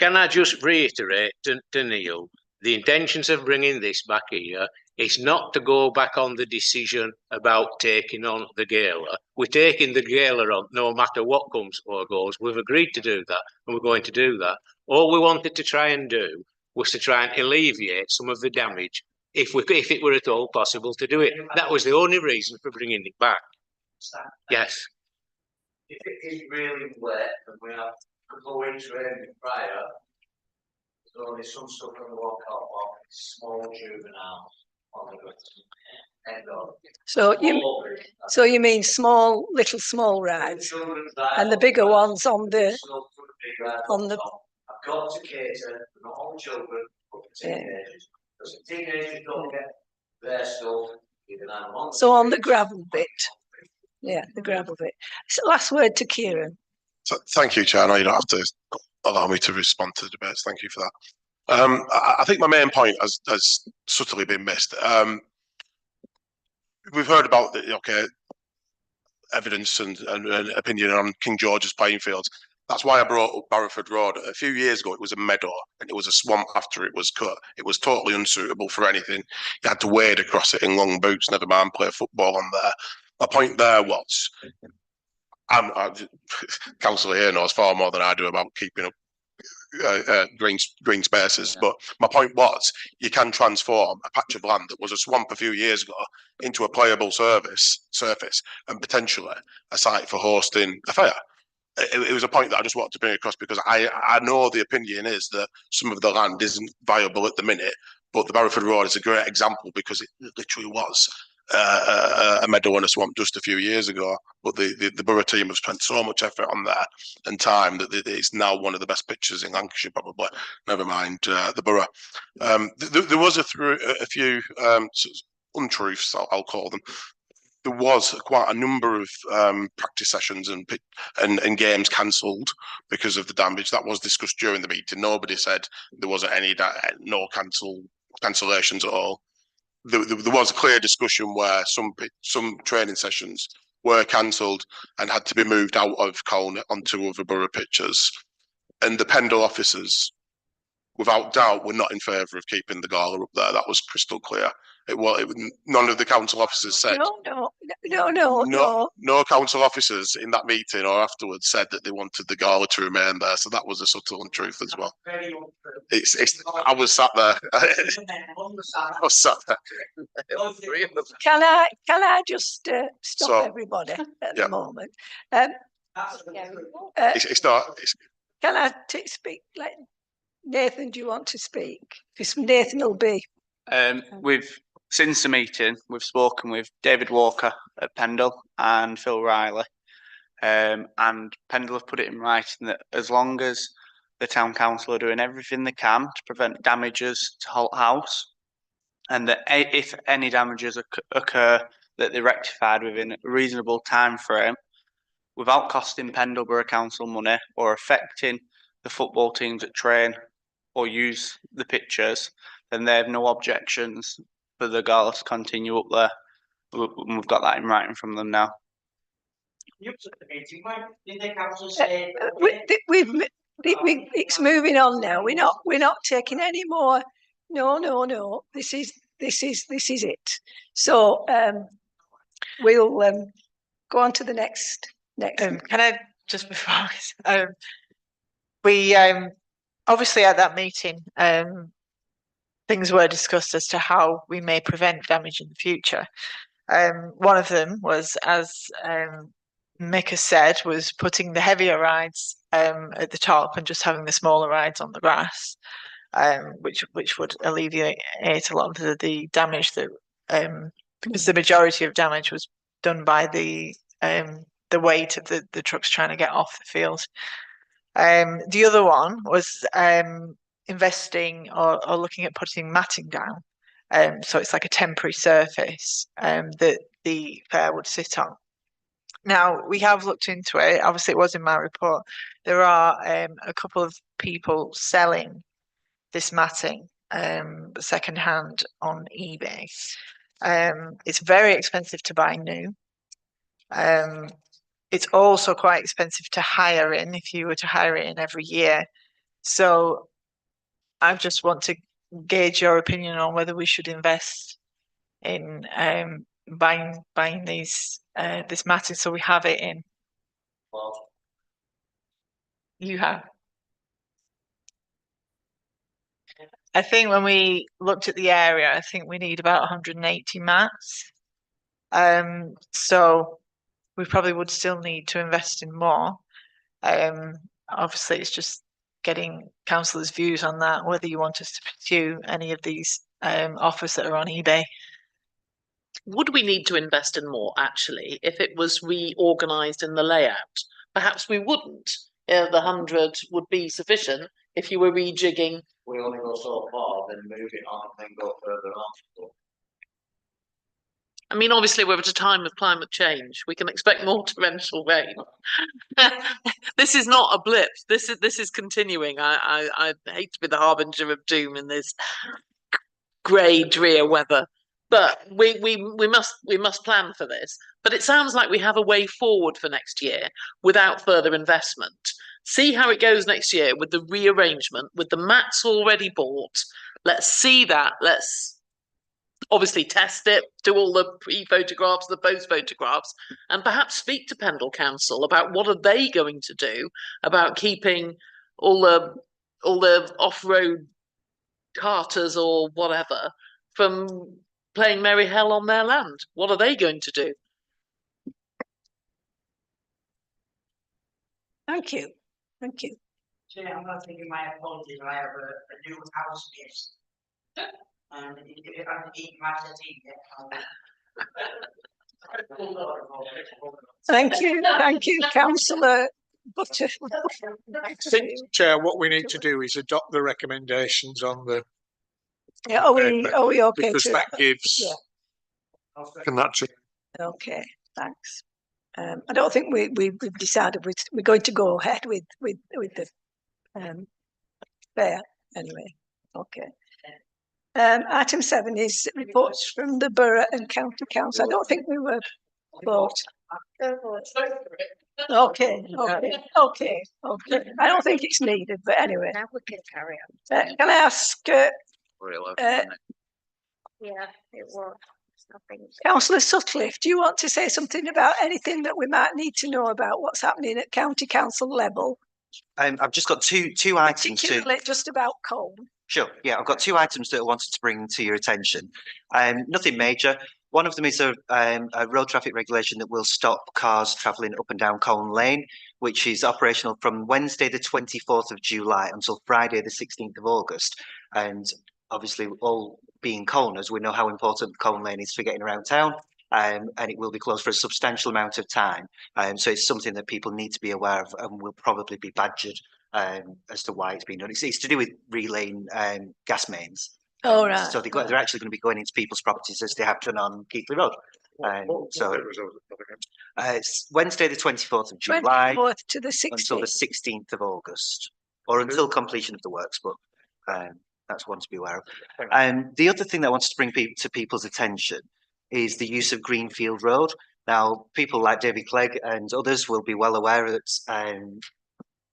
Can I just reiterate to Neil, the intentions of bringing this back here is not to go back on the decision about taking on the Gala. We're taking the Gala on no matter what comes or goes. We've agreed to do that, and we're going to do that. All we wanted to try and do was to try and alleviate some of the damage, if it were at all possible to do it. That was the only reason for bringing it back. Yes.
If it is really wet and we have a couple of weeks rain prior, there's only some stuff on the walkout block, small juveniles on the ground. End of.
So you mean little small rides, and the bigger ones on the.
I've got to cater for not all children, but for teenagers. Because if teenagers don't get their stuff, you can have them on.
So on the gravel bit. Yeah, the gravel bit. So last word to Kieran.
So, thank you, Chair. I know you don't have to allow me to respond to the debates. Thank you for that. I think my main point has subtly been missed. We've heard about the evidence and opinion on King George's playing fields. That's why I brought up Barrowford Road. A few years ago, it was a meadow and it was a swamp after it was cut. It was totally unsuitable for anything. You had to wade across it in long boots, never mind play football on there. My point there was, Councillor here knows far more than I do about keeping up green spaces, but my point was you can transform a patch of land that was a swamp a few years ago into a playable surface and potentially a site for hosting a fair. It was a point that I just wanted to bring across because I know the opinion is that some of the land isn't viable at the minute, but the Barrowford Road is a great example because it literally was a meadow and a swamp just a few years ago. But the borough team have spent so much effort on that and time that it's now one of the best pitches in Lancashire, probably. Never mind the borough. There was a few untruths, I'll call them. There was quite a number of practice sessions and games cancelled because of the damage. That was discussed during the meeting. Nobody said there wasn't no cancellations at all. There was a clear discussion where some training sessions were cancelled and had to be moved out of Colne onto other borough pitches. And the Pendle officers, without doubt, were not in favour of keeping the gala up there. That was crystal clear. None of the council officers said. No council officers in that meeting or afterwards said that they wanted the gala to remain there. So that was a subtle untruth as well. I was sat there. I was sat there.
Can I just stop everybody at the moment?
It's not.
Can I speak? Nathan, do you want to speak? Because Nathan will be.
Since the meeting, we've spoken with David Walker at Pendle and Phil Riley. And Pendle have put it in writing that as long as the town council are doing everything they can to prevent damages to Holt House, and that if any damages occur, that they're rectified within a reasonable time frame, without costing Pendle Borough Council money or affecting the football teams that train or use the pitches, then they have no objections for the gala to continue up there. We've got that in writing from them now.
It's moving on now. We're not taking any more. No. This is it. So we'll go on to the next.
Can I just before we obviously at that meeting things were discussed as to how we may prevent damage in the future. One of them was, as Mick has said, was putting the heavier rides at the top and just having the smaller rides on the grass, which would alleviate a lot of the damage that because the majority of damage was done by the weight of the trucks trying to get off the field. The other one was investing or looking at putting matting down. So it's like a temporary surface that the fair would sit on. Now, we have looked into it. Obviously, it was in my report. There are a couple of people selling this matting second-hand on eBay. It's very expensive to buy new. It's also quite expensive to hire in if you were to hire it in every year. So I just want to gauge your opinion on whether we should invest in buying these this matting so we have it in.
Well,
you have. I think when we looked at the area, I think we need about 180 mats. So we probably would still need to invest in more. Obviously, it's just getting councillors' views on that, whether you want us to pursue any of these offers that are on eBay.
Would we need to invest in more, actually, if it was reorganised in the layout? Perhaps we wouldn't. The 100 would be sufficient if you were rejigging.
We only go so far, then move it on and then go further on.
I mean, obviously, we're at a time of climate change. We can expect more torrential rain. This is not a blip. This is continuing. I hate to be the harbinger of doom in this grey, drear weather, but we must plan for this. But it sounds like we have a way forward for next year without further investment. See how it goes next year with the rearrangement, with the mats already bought. Let's see that. Let's obviously test it, do all the pre-photographs, the post-photographs, and perhaps speak to Pendle Council about what are they going to do about keeping all the off-road carters or whatever from playing merry hell on their land. What are they going to do?
Thank you. Thank you.
Chair, I'm not taking my apologies. I have a new house guest. And if I can eat my
Thank you, Councillor Butter.
I think, Chair, what we need to do is adopt the recommendations on the.
Yeah, are we okay?
Because that gives.
Yeah.
Can that change?
Okay, thanks. I don't think we've decided we're going to go ahead with the fair anyway. Okay. Item 7 is reports from the Borough and County Council. I don't think we were vote. Okay. I don't think it's needed, but anyway.
Now we can carry on.
Can I ask?
Yeah, it was.
Councillor Sutcliffe, do you want to say something about anything that we might need to know about what's happening at County Council level?
I've just got two items
Particularly just about coal.
Sure. Yeah, I've got two items that I wanted to bring to your attention. Nothing major. One of them is a road traffic regulation that will stop cars travelling up and down Colne Lane, which is operational from Wednesday the 24th of July until Friday the 16th of August. And obviously, all being Colners, we know how important Colne Lane is for getting around town. And it will be closed for a substantial amount of time. So it's something that people need to be aware of and will probably be badgered as to why it's been done. It's to do with relaying gas mains.
Oh, right.
So they're actually going to be going into people's properties as they have done on Keighley Road. It's Wednesday the 24th of July
24th to the 16th.
Until the 16th of August, or until completion of the works, but that's one to be aware of. The other thing that I wanted to bring to people's attention is the use of Greenfield Road. Now, people like David Clegg and others will be well aware that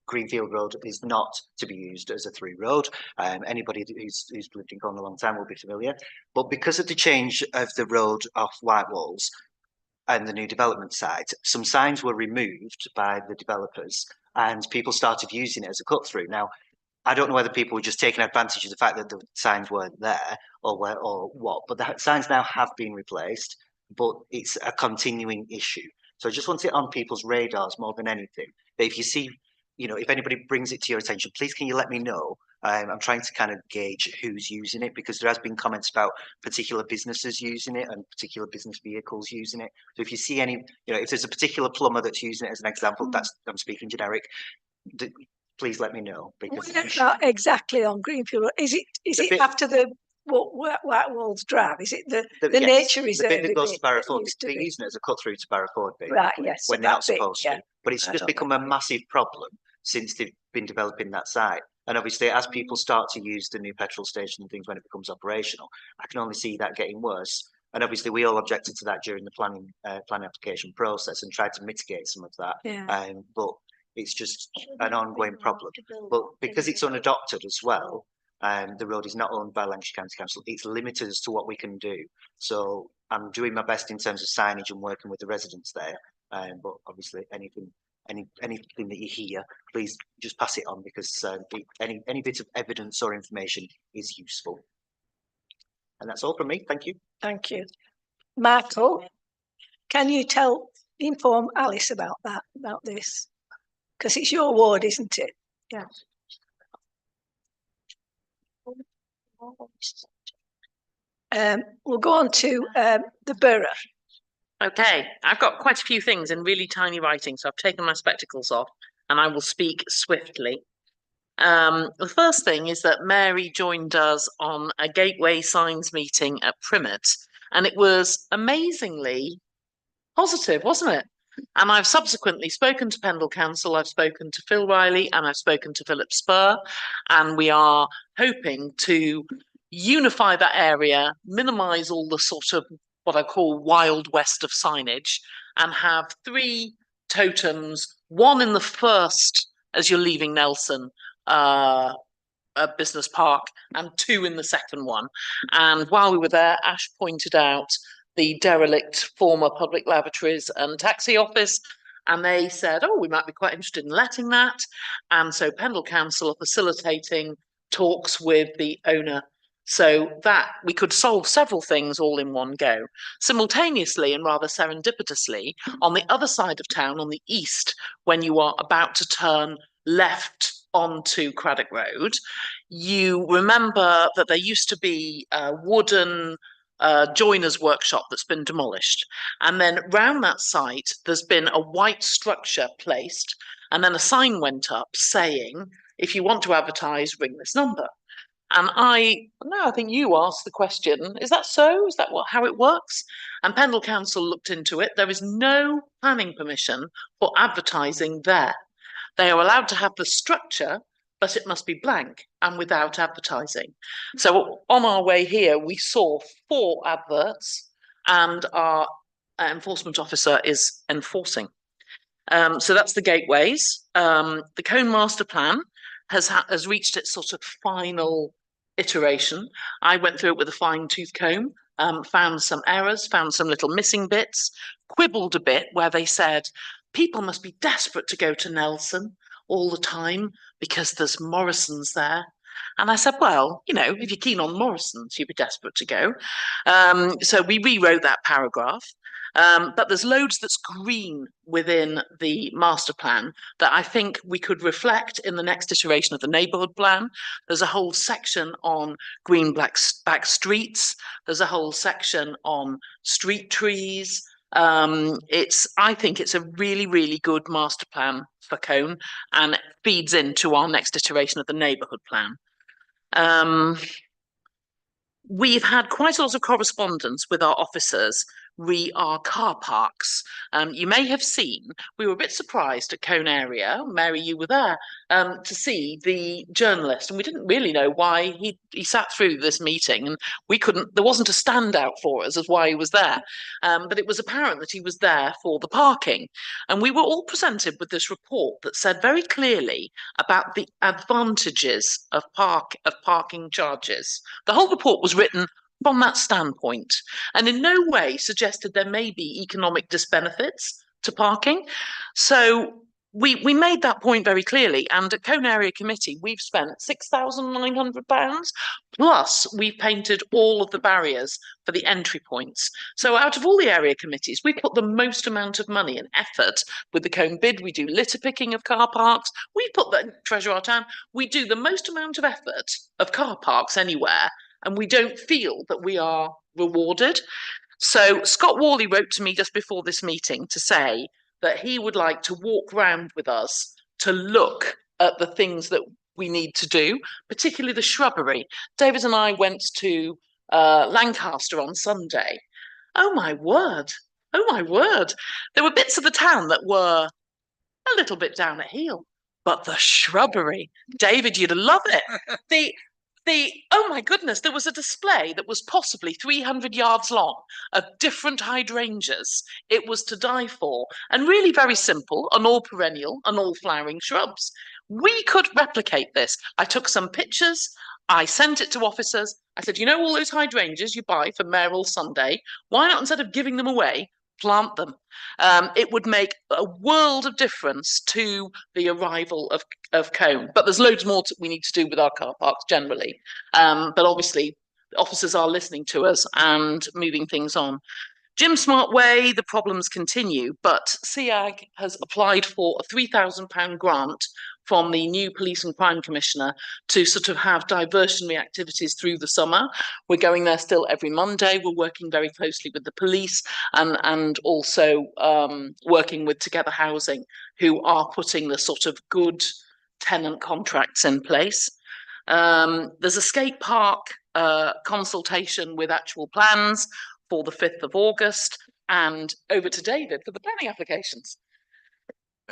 Greenfield Road is not to be used as a through road. Anybody who's lived in Colne a long time will be familiar. But because of the change of the road off White Walls and the new development site, some signs were removed by the developers and people started using it as a cut through. Now, I don't know whether people were just taking advantage of the fact that the signs weren't there or what, but the signs now have been replaced, but it's a continuing issue. So I just want it on people's radars more than anything. That if you see, if anybody brings it to your attention, please can you let me know? I'm trying to kind of gauge who's using it because there has been comments about particular businesses using it and particular business vehicles using it. So if you see any, if there's a particular plumber that's using it as an example, I'm speaking generic, please let me know. Because
not exactly on Greenfield Road. Is it after the White Walls Drive? Is it the nature reserve?
The bit that goes to Barrowford, they're using it as a cut through to Barrowford,
right? Yes,
when they're not supposed to. But it's just become a massive problem since they've been developing that site. And obviously, as people start to use the new petrol station and things when it becomes operational, I can only see that getting worse. And obviously, we all objected to that during the planning application process and tried to mitigate some of that.
Yeah.
But it's just an ongoing problem. But because it's unadopted as well, the road is not owned by Lancashire County Council. It's limited as to what we can do. So I'm doing my best in terms of signage and working with the residents there. But obviously, anything that you hear, please just pass it on because any bit of evidence or information is useful. And that's all from me. Thank you.
Thank you. Michael, can you tell inform Alice about that, about this, because it's your ward, isn't it? Yeah. We'll go on to the borough.
Okay, I've got quite a few things in really tiny writing, so I've taken my spectacles off and I will speak swiftly. The first thing is that Mary joined us on a Gateway Signs meeting at Primmett, and it was amazingly positive, wasn't it? And I've subsequently spoken to Pendle Council, I've spoken to Phil Riley, and I've spoken to Philip Spur, and we are hoping to unify that area, minimise all the sort of what I call wild west of signage, and have 3 totems, one in the first as you're leaving Nelson Business Park, and 2 in the second one. And while we were there, Ash pointed out the derelict former public lavatories and taxi office, and they said, oh, we might be quite interested in letting that. And so Pendle Council are facilitating talks with the owner so that we could solve several things all in one go. Simultaneously and rather serendipitously, on the other side of town, on the east, when you are about to turn left onto Craddock Road, you remember that there used to be a wooden joiner's workshop that's been demolished. And then round that site, there's been a white structure placed, and then a sign went up saying, if you want to advertise, ring this number. And I think you asked the question, is that so? Is that how it works? And Pendle Council looked into it. There is no planning permission for advertising there. They are allowed to have the structure, but it must be blank and without advertising. So on our way here, we saw 4 adverts, and our enforcement officer is enforcing. So that's the gateways. The Cone Master Plan has reached its sort of final iteration. I went through it with a fine-tooth comb, found some errors, found some little missing bits, quibbled a bit where they said people must be desperate to go to Nelson all the time because there's Morrison's there. And I said, well, you know, if you're keen on Morrison's, you'd be desperate to go. So we rewrote that paragraph. But there's loads that's green within the master plan that I think we could reflect in the next iteration of the neighbourhood plan. There's a whole section on green back streets. There's a whole section on street trees. I think it's a really, really good master plan for Cone, and it feeds into our next iteration of the neighbourhood plan. We've had quite a lot of correspondence with our officers re our car parks. You may have seen, we were a bit surprised at Cone area, Mary, you were there, to see the journalist, and we didn't really know why he sat through this meeting, and there wasn't a standout for us as why he was there, but it was apparent that he was there for the parking. And we were all presented with this report that said very clearly about the advantages of parking charges. The whole report was written from that standpoint, and in no way suggested there may be economic disbenefits to parking. So we made that point very clearly, and at Cone Area Committee we've spent £6,900, plus we've painted all of the barriers for the entry points. So out of all the area committees, we put the most amount of money and effort with the Cone bid. We do litter picking of car parks, we put the Treasure Our Town, we do the most amount of effort of car parks anywhere, and we don't feel that we are rewarded. So Scott Worley wrote to me just before this meeting to say that he would like to walk round with us to look at the things that we need to do, particularly the shrubbery. David and I went to Lancaster on Sunday. Oh my word, oh my word. There were bits of the town that were a little bit down at heel, but the shrubbery, David, you'd love it. Oh my goodness, there was a display that was possibly 300 yards long of different hydrangeas. It was to die for, and really very simple, and all perennial and all flowering shrubs. We could replicate this. I took some pictures, I sent it to officers. I said, you know, all those hydrangeas you buy for Mayoral Sunday, why not, instead of giving them away, plant them? It would make a world of difference to the arrival of Cone. But there's loads more we need to do with our car parks generally. But obviously, officers are listening to us and moving things on. Jim Smart Way, the problems continue, but SEAG has applied for a £3,000 grant from the new Police and Crime Commissioner to sort of have diversionary activities through the summer. We're going there still every Monday. We're working very closely with the police and also working with Together Housing, who are putting the sort of good tenant contracts in place. There's a skate park consultation with actual plans for the 5th of August, and over to David for the planning applications.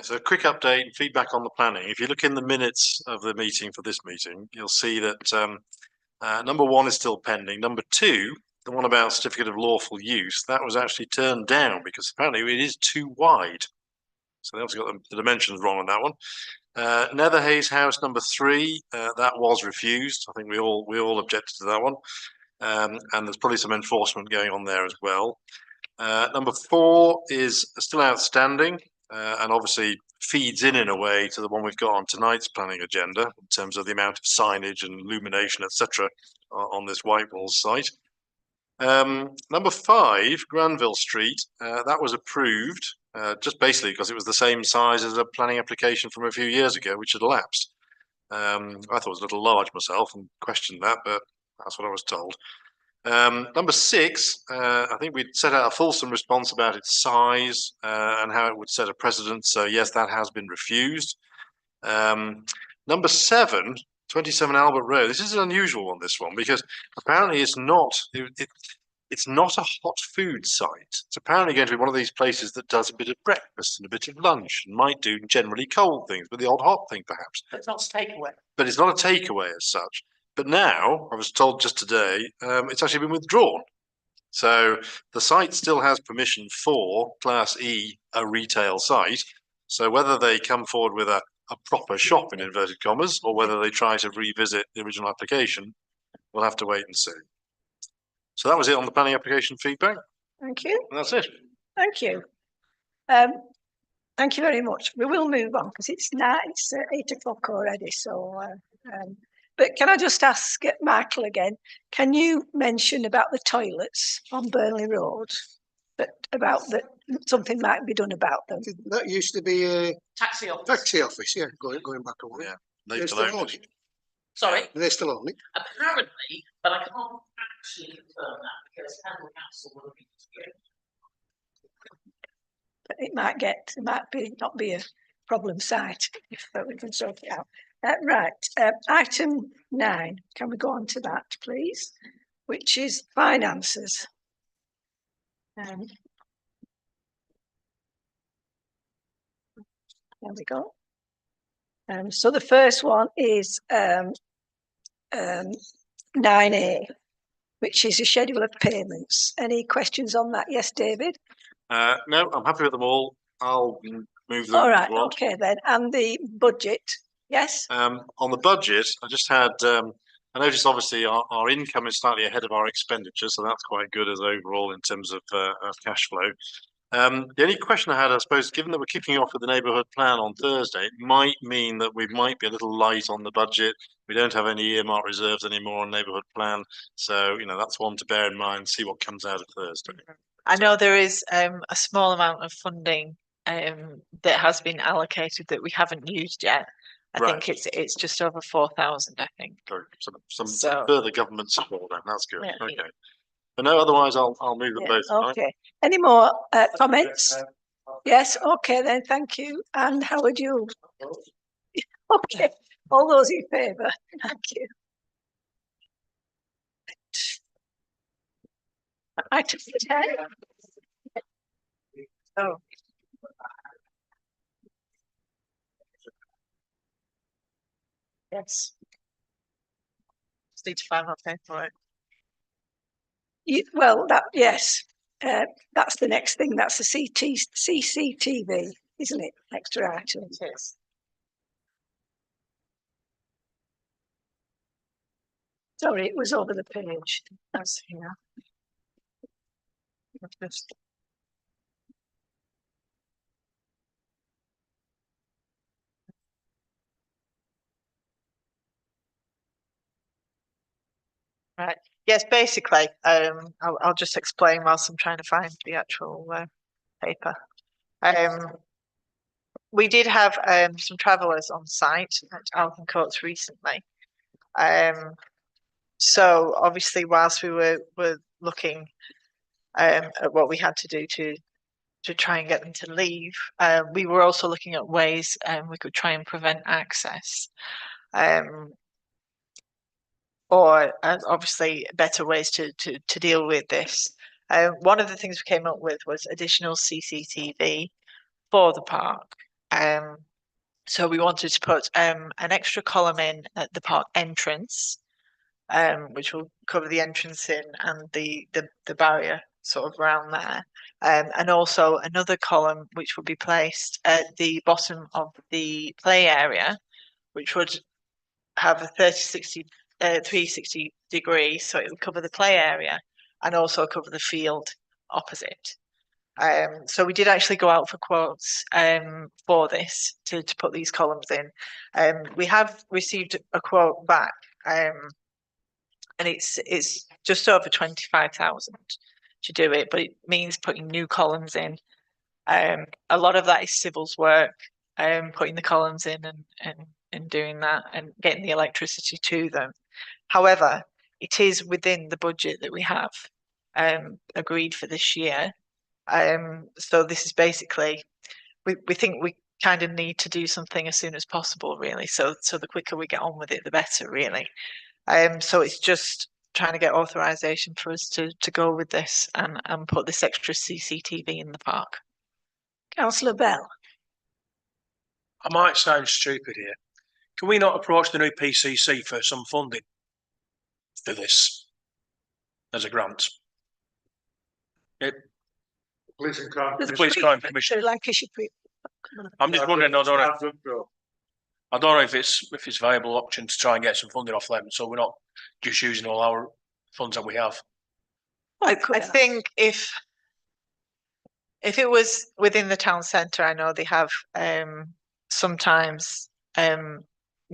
So a quick update and feedback on the planning. If you look in the minutes of the meeting for this meeting, you'll see that number 1 is still pending. Number 2, the one about certificate of lawful use, that was actually turned down because apparently it is too wide. So they also got the dimensions wrong on that one. Netherhays House number 3, that was refused. I think we all objected to that one. And there's probably some enforcement going on there as well. Number 4 is still outstanding and obviously feeds in a way to the one we've got on tonight's planning agenda in terms of the amount of signage and illumination, etc., on this Whitewall site. Number 5, Granville Street, that was approved just basically because it was the same size as a planning application from a few years ago, which had lapsed. I thought it was a little large myself and questioned that, but that's what I was told. Number 6, I think we'd set out a fulsome response about its size and how it would set a precedent. So yes, that has been refused. Number 7, 27 Albert Road. This is an unusual one, this one, because apparently it's not a hot food site. It's apparently going to be one of these places that does a bit of breakfast and a bit of lunch and might do generally cold things, but the odd hot thing perhaps.
But it's not a takeaway.
But it's not a takeaway as such. But now, I was told just today, it's actually been withdrawn. So the site still has permission for Class E, a retail site. So whether they come forward with a proper shop in inverted commas, or whether they try to revisit the original application, we'll have to wait and see. So that was it on the planning application feedback.
Thank you.
And that's it.
Thank you. Thank you very much. We will move on because it's 8 o'clock already. So, but can I just ask Michael again? Can you mention about the toilets on Burnley Road? But about that, something might be done about them.
That used to be a
taxi office.
Taxi office, yeah. Going back a while.
Yeah,
They're still on it.
Sorry.
They're still on it.
Apparently, but I can't actually confirm that because Pendle Council will be together.
But it might not be a problem site if we can sort it out. Right, item 9. Can we go on to that, please? Which is finances. There we go. So the first one is 9A, which is a schedule of payments. Any questions on that? Yes, David?
No, I'm happy with them all. I'll move them.
All right, okay then. And the budget, yes?
On the budget, I just had, I noticed obviously our income is slightly ahead of our expenditure, so that's quite good as overall in terms of cash flow. The only question I had, I suppose, given that we're kicking off with the neighbourhood plan on Thursday, it might mean that we might be a little light on the budget. We don't have any earmark reserves anymore on neighbourhood plan. So, that's one to bear in mind, see what comes out of Thursday.
I know there is a small amount of funding that has been allocated that we haven't used yet. I think it's just over 4,000, I think.
Some further government support then, that's good. Yeah. Okay. But no, otherwise I'll move them both.
Okay. Any more comments? Yes, okay then, thank you. And Howard, you? Okay, all those in favour, thank you. Item 10. Oh. Yes.
Just need to find my paperwork.
Well, yes, that's the next thing. That's the CCTV, isn't it? Extra item.
It is.
Sorry, it was over the page.
That's here. Just Right. Yes, basically, I'll just explain whilst I'm trying to find the actual paper. We did have some travellers on site at Alton Courts recently. So obviously, whilst we were looking at what we had to do to try and get them to leave, we were also looking at ways we could try and prevent access. Or obviously better ways to deal with this. One of the things we came up with was additional CCTV for the park. So we wanted to put an extra column in at the park entrance, which will cover the entrance in and the barrier sort of around there. And also another column which would be placed at the bottom of the play area, which would have a 360 degree, so it would cover the play area and also cover the field opposite. So we did actually go out for quotes for this to put these columns in. We have received a quote back, and it's just over 25,000 to do it, but it means putting new columns in. A lot of that is civils work, putting the columns in and doing that and getting the electricity to them. However, it is within the budget that we have agreed for this year. So this is basically, we think we kind of need to do something as soon as possible, really. So the quicker we get on with it, the better, really. So it's just trying to get authorization for us to go with this and put this extra CCTV in the park.
Councillor Bell.
I might sound stupid here. Can we not approach the new PCC for some funding for this as a grant?
Police and Crime
The Police Crime Commission.
Lancashire.
I'm just wondering. I don't know if it's a viable option to try and get some funding off them, so we're not just using all our funds that we have.
I think if it was within the town centre, I know they have sometimes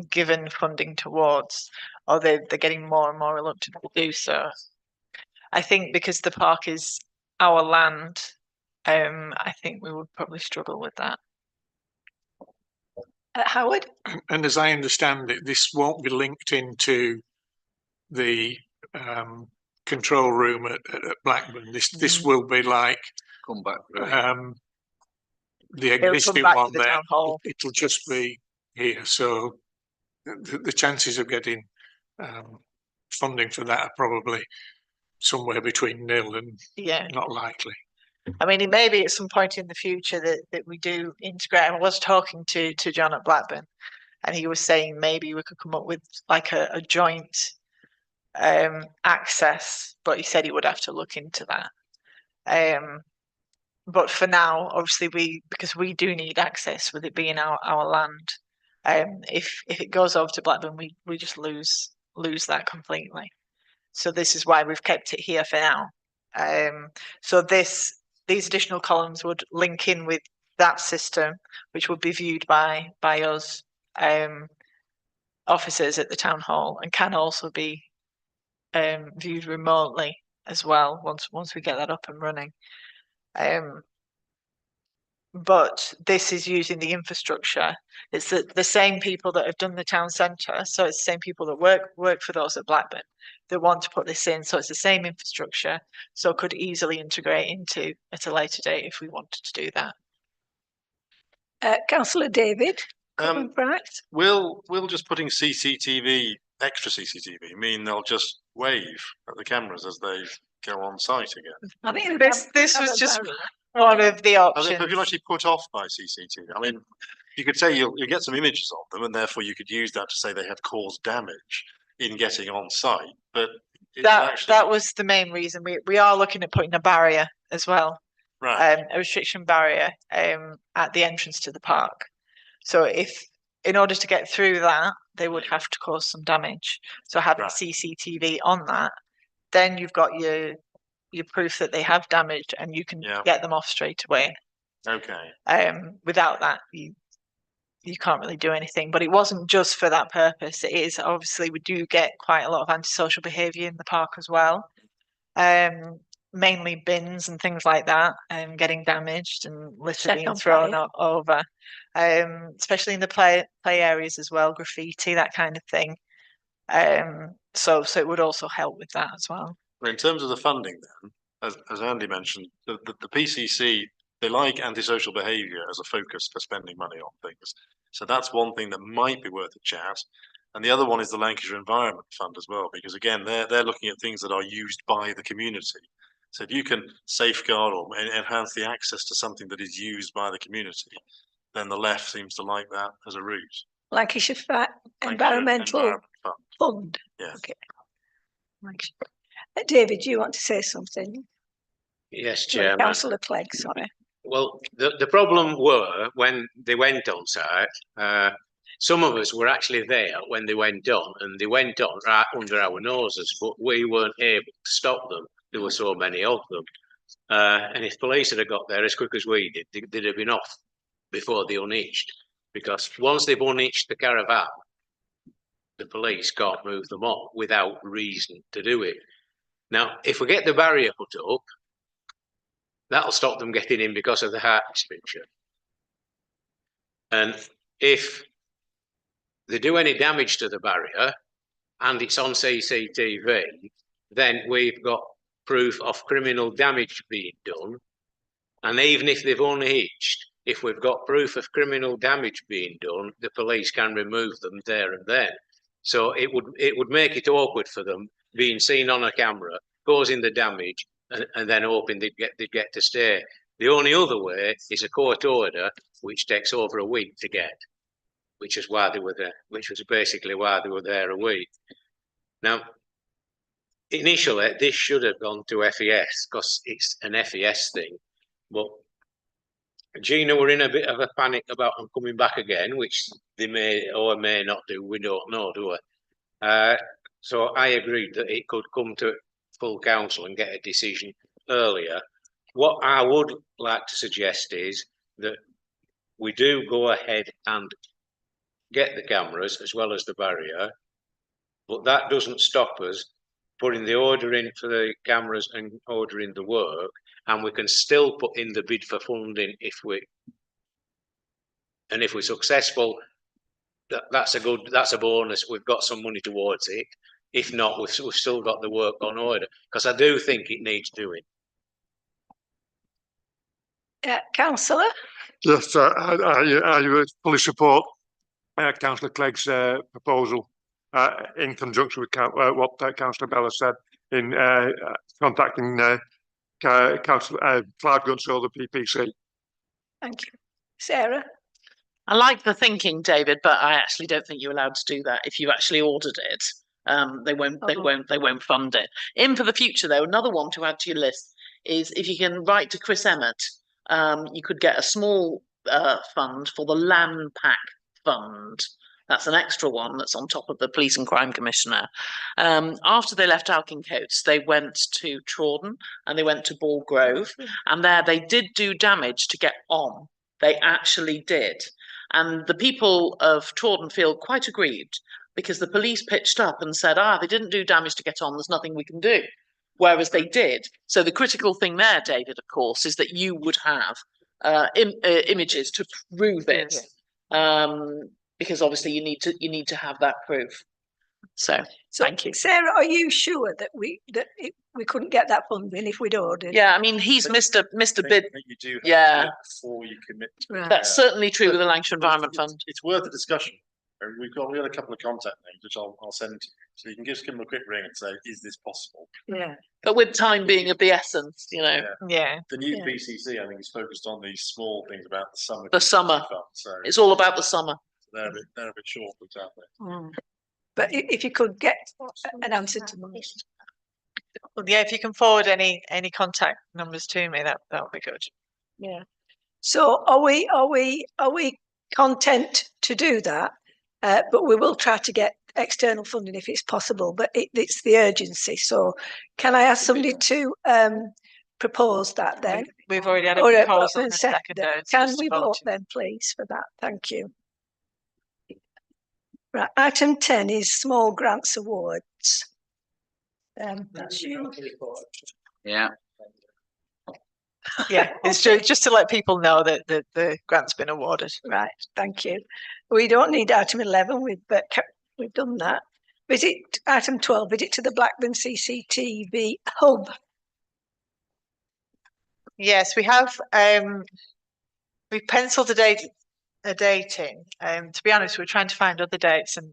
given funding towards, or they're getting more and more reluctant to do so. I think because the park is our land, I think we would probably struggle with that.
Howard?
And as I understand it, this won't be linked into the control room at Blackburn. This will be like
Come back.
the existing one there. It'll just be here. So the chances of getting funding for that are probably somewhere between nil and not likely.
I mean, it may be at some point in the future that we do integrate. I was talking to John at Blackburn, and he was saying maybe we could come up with like a joint access, but he said he would have to look into that. But for now, obviously, because we do need access with it being our land. If it goes over to Blackburn, we just lose that completely. So this is why we've kept it here for now. So these additional columns would link in with that system, which would be viewed by us officers at the town hall, and can also be viewed remotely as well once we get that up and running. But this is using the infrastructure. It's the same people that have done the town centre, so it's the same people that work for those at Blackburn that want to put this in. So it's the same infrastructure, so it could easily integrate into at a later date if we wanted to do that.
Councillor David,
Will just putting extra CCTV mean they'll just wave at the cameras as they go on site again?
I think this was just one of the options.
Have you actually put off by CCTV? I mean, you could say you'll get some images of them, and therefore you could use that to say they had caused damage in getting on site. But
that was the main reason. We are looking at putting a barrier as well,
right?
A restriction barrier at the entrance to the park. So in order to get through that, they would have to cause some damage. So having CCTV on that, then you've got your proof that they have damaged, and you can get them off straight away.
Okay.
Without that, you can't really do anything. But it wasn't just for that purpose. It is obviously we do get quite a lot of antisocial behaviour in the park as well. Mainly bins and things like that, getting damaged and litter
Check
being
on
thrown
fire.
over, especially in the play areas as well, graffiti, that kind of thing. So it would also help with that as well.
Well, in terms of the funding then, as Andy mentioned, the PCC, they like antisocial behaviour as a focus for spending money on things. So that's one thing that might be worth a chat. And the other one is the Lancashire Environment Fund as well, because again, they're looking at things that are used by the community. So if you can safeguard or enhance the access to something that is used by the community, then the left seems to like that as a route.
Lancashire Environmental
Environment
Fund.
Yes.
Okay. David, do you want to say something?
Yes,
Well,
Chairman.
Councillor Clegg, sorry.
Well, the problem were when they went on site, some of us were actually there when they went on, and they went on right under our noses, but we weren't able to stop them. There were so many of them. And if police had got there as quick as we did, they'd have been off before they unhitched. Because once they've unhitched the caravan, the police can't move them on without reason to do it. Now, if we get the barrier put up, that'll stop them getting in because of the height restriction. And if they do any damage to the barrier and it's on CCTV, then we've got proof of criminal damage being done. And even if they've unhitched, if we've got proof of criminal damage being done, the police can remove them there and then. So it would make it awkward for them being seen on a camera, causing the damage, and then hoping they'd get to stay. The only other way is a court order, which takes over a week to get, which is why they were there, which was basically why they were there a week. Now, initially, this should have gone to FES because it's an FES thing, but Gina were in a bit of a panic about them coming back again, which they may or may not do. We don't know, do we? So I agreed that it could come to full council and get a decision earlier. What I would like to suggest is that we do go ahead and get the cameras as well as the barrier, but that doesn't stop us putting the order in for the cameras and ordering the work, and we can still put in the bid for funding if we're successful. That's a bonus. We've got some money towards it. If not, we've still got the work on order, because I do think it needs doing.
Councillor?
Yes, I fully support Councillor Clegg's proposal in conjunction with what Councillor Bella said in contacting Councillor Clive Gunsall, the PPC.
Thank you. Sarah?
I like the thinking, David, but I actually don't think you're allowed to do that. If you actually ordered it, they won't fund it. In for the future, though, another one to add to your list is if you can write to Chris Emmett, you could get a small fund for the Land Pack Fund. That's an extra one that's on top of the Police and Crime Commissioner. After they left Alkincoats, they went to Trawden and they went to Ball Grove, and there they did do damage to get on. They actually did. And the people of Trawden feel quite aggrieved because the police pitched up and said, they didn't do damage to get on, there's nothing we can do. Whereas they did. So the critical thing there, David, of course, is that you would have images to prove it. Because obviously you need to have that proof. So thank you.
Sarah, are you sure that we couldn't get that funding if we'd ordered?
Yeah, I mean he's Mr. Bid.
You do
Yeah,
before you commit.
That's certainly true with the Lancashire Environment Fund.
It's worth a discussion. We had a couple of contact names which I'll send to you, so you can just give them a quick ring and say, "Is this possible?"
Yeah.
But with time being of the essence, you know.
Yeah.
The new PCC, I think, is focused on these small things about the summer.
The summer.
Fund, so
it's all about the summer.
They're a bit short, exactly.
But if you could get an answer to most.
Well, yeah, if you can forward any contact numbers to me, that would be good.
Yeah. So are we content to do that? But we will try to get external funding if it's possible. But it's the urgency. So can I ask somebody to propose that then?
We've already had a proposal and a second.
Can we vote then, please, for that? Thank you. Right, item 10 is small grants awards. That's you.
Yeah.
Yeah, it's just to let people know that the grant's been awarded.
Right, thank you. We don't need item 11, we've done that. Visit item 12, visit to the Blackburn CCTV hub.
Yes, we have. We've penciled a date in. To be honest, we're trying to find other dates, and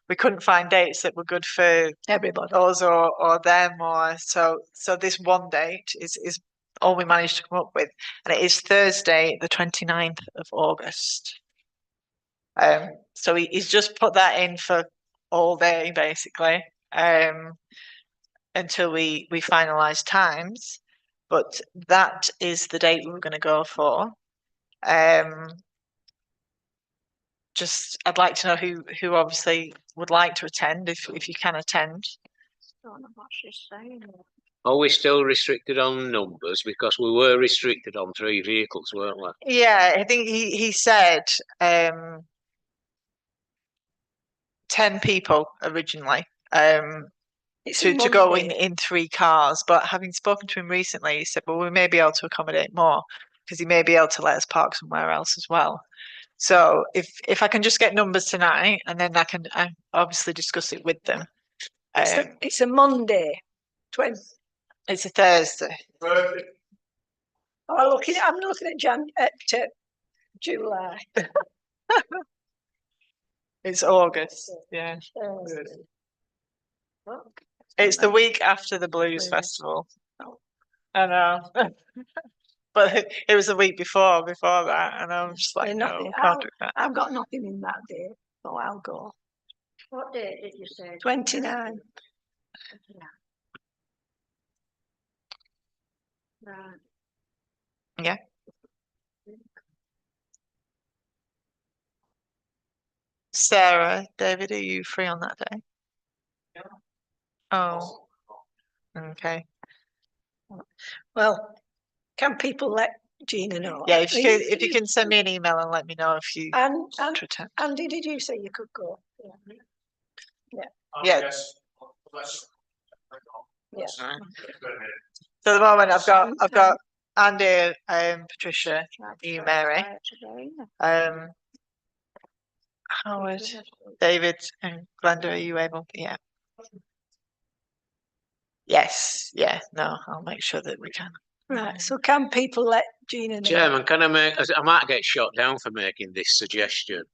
we couldn't find dates that were good for
everybody,
us or them, or so. So this one date is all we managed to come up with, and it is Thursday, the 29th of August. So he's just put that in for all day, basically, until we finalise times. But that is the date we're going to go for. Just I'd like to know who obviously would like to attend, if you can attend.
Don't know what she's saying.
Are we still restricted on numbers? Because we were restricted on 3 vehicles, weren't we?
Yeah, I think he said 10 people originally. To go in 3 cars, but having spoken to him recently, he said, well, we may be able to accommodate more because he may be able to let us park somewhere else as well. So if I can just get numbers tonight, and then I can obviously discuss it with them.
It's a Monday.
It's a Thursday.
Oh, I'm looking at July.
It's August. Yeah. It's the week after the Blues Festival. I know. But it was the week before that, and I'm just like, no, can't do that.
I've got nothing in that day, so I'll go.
What date did you say?
29.
Right.
Yeah. Sarah, David, are you free on that day? Oh, okay.
Well, can people let Gina know?
Yeah, if you can send me an email and let me know if you
and
to attend.
Andy, did you say you could go? Yeah.
Yeah.
Yeah.
So at the moment I've got Andy, Patricia, you, Mary, Howard, David, and Glenda. Are you able? Yeah. Yes. Yeah. No, I'll make sure that we can.
Right. So can people let Gina know?
Chairman, can I might get shot down for making this suggestion.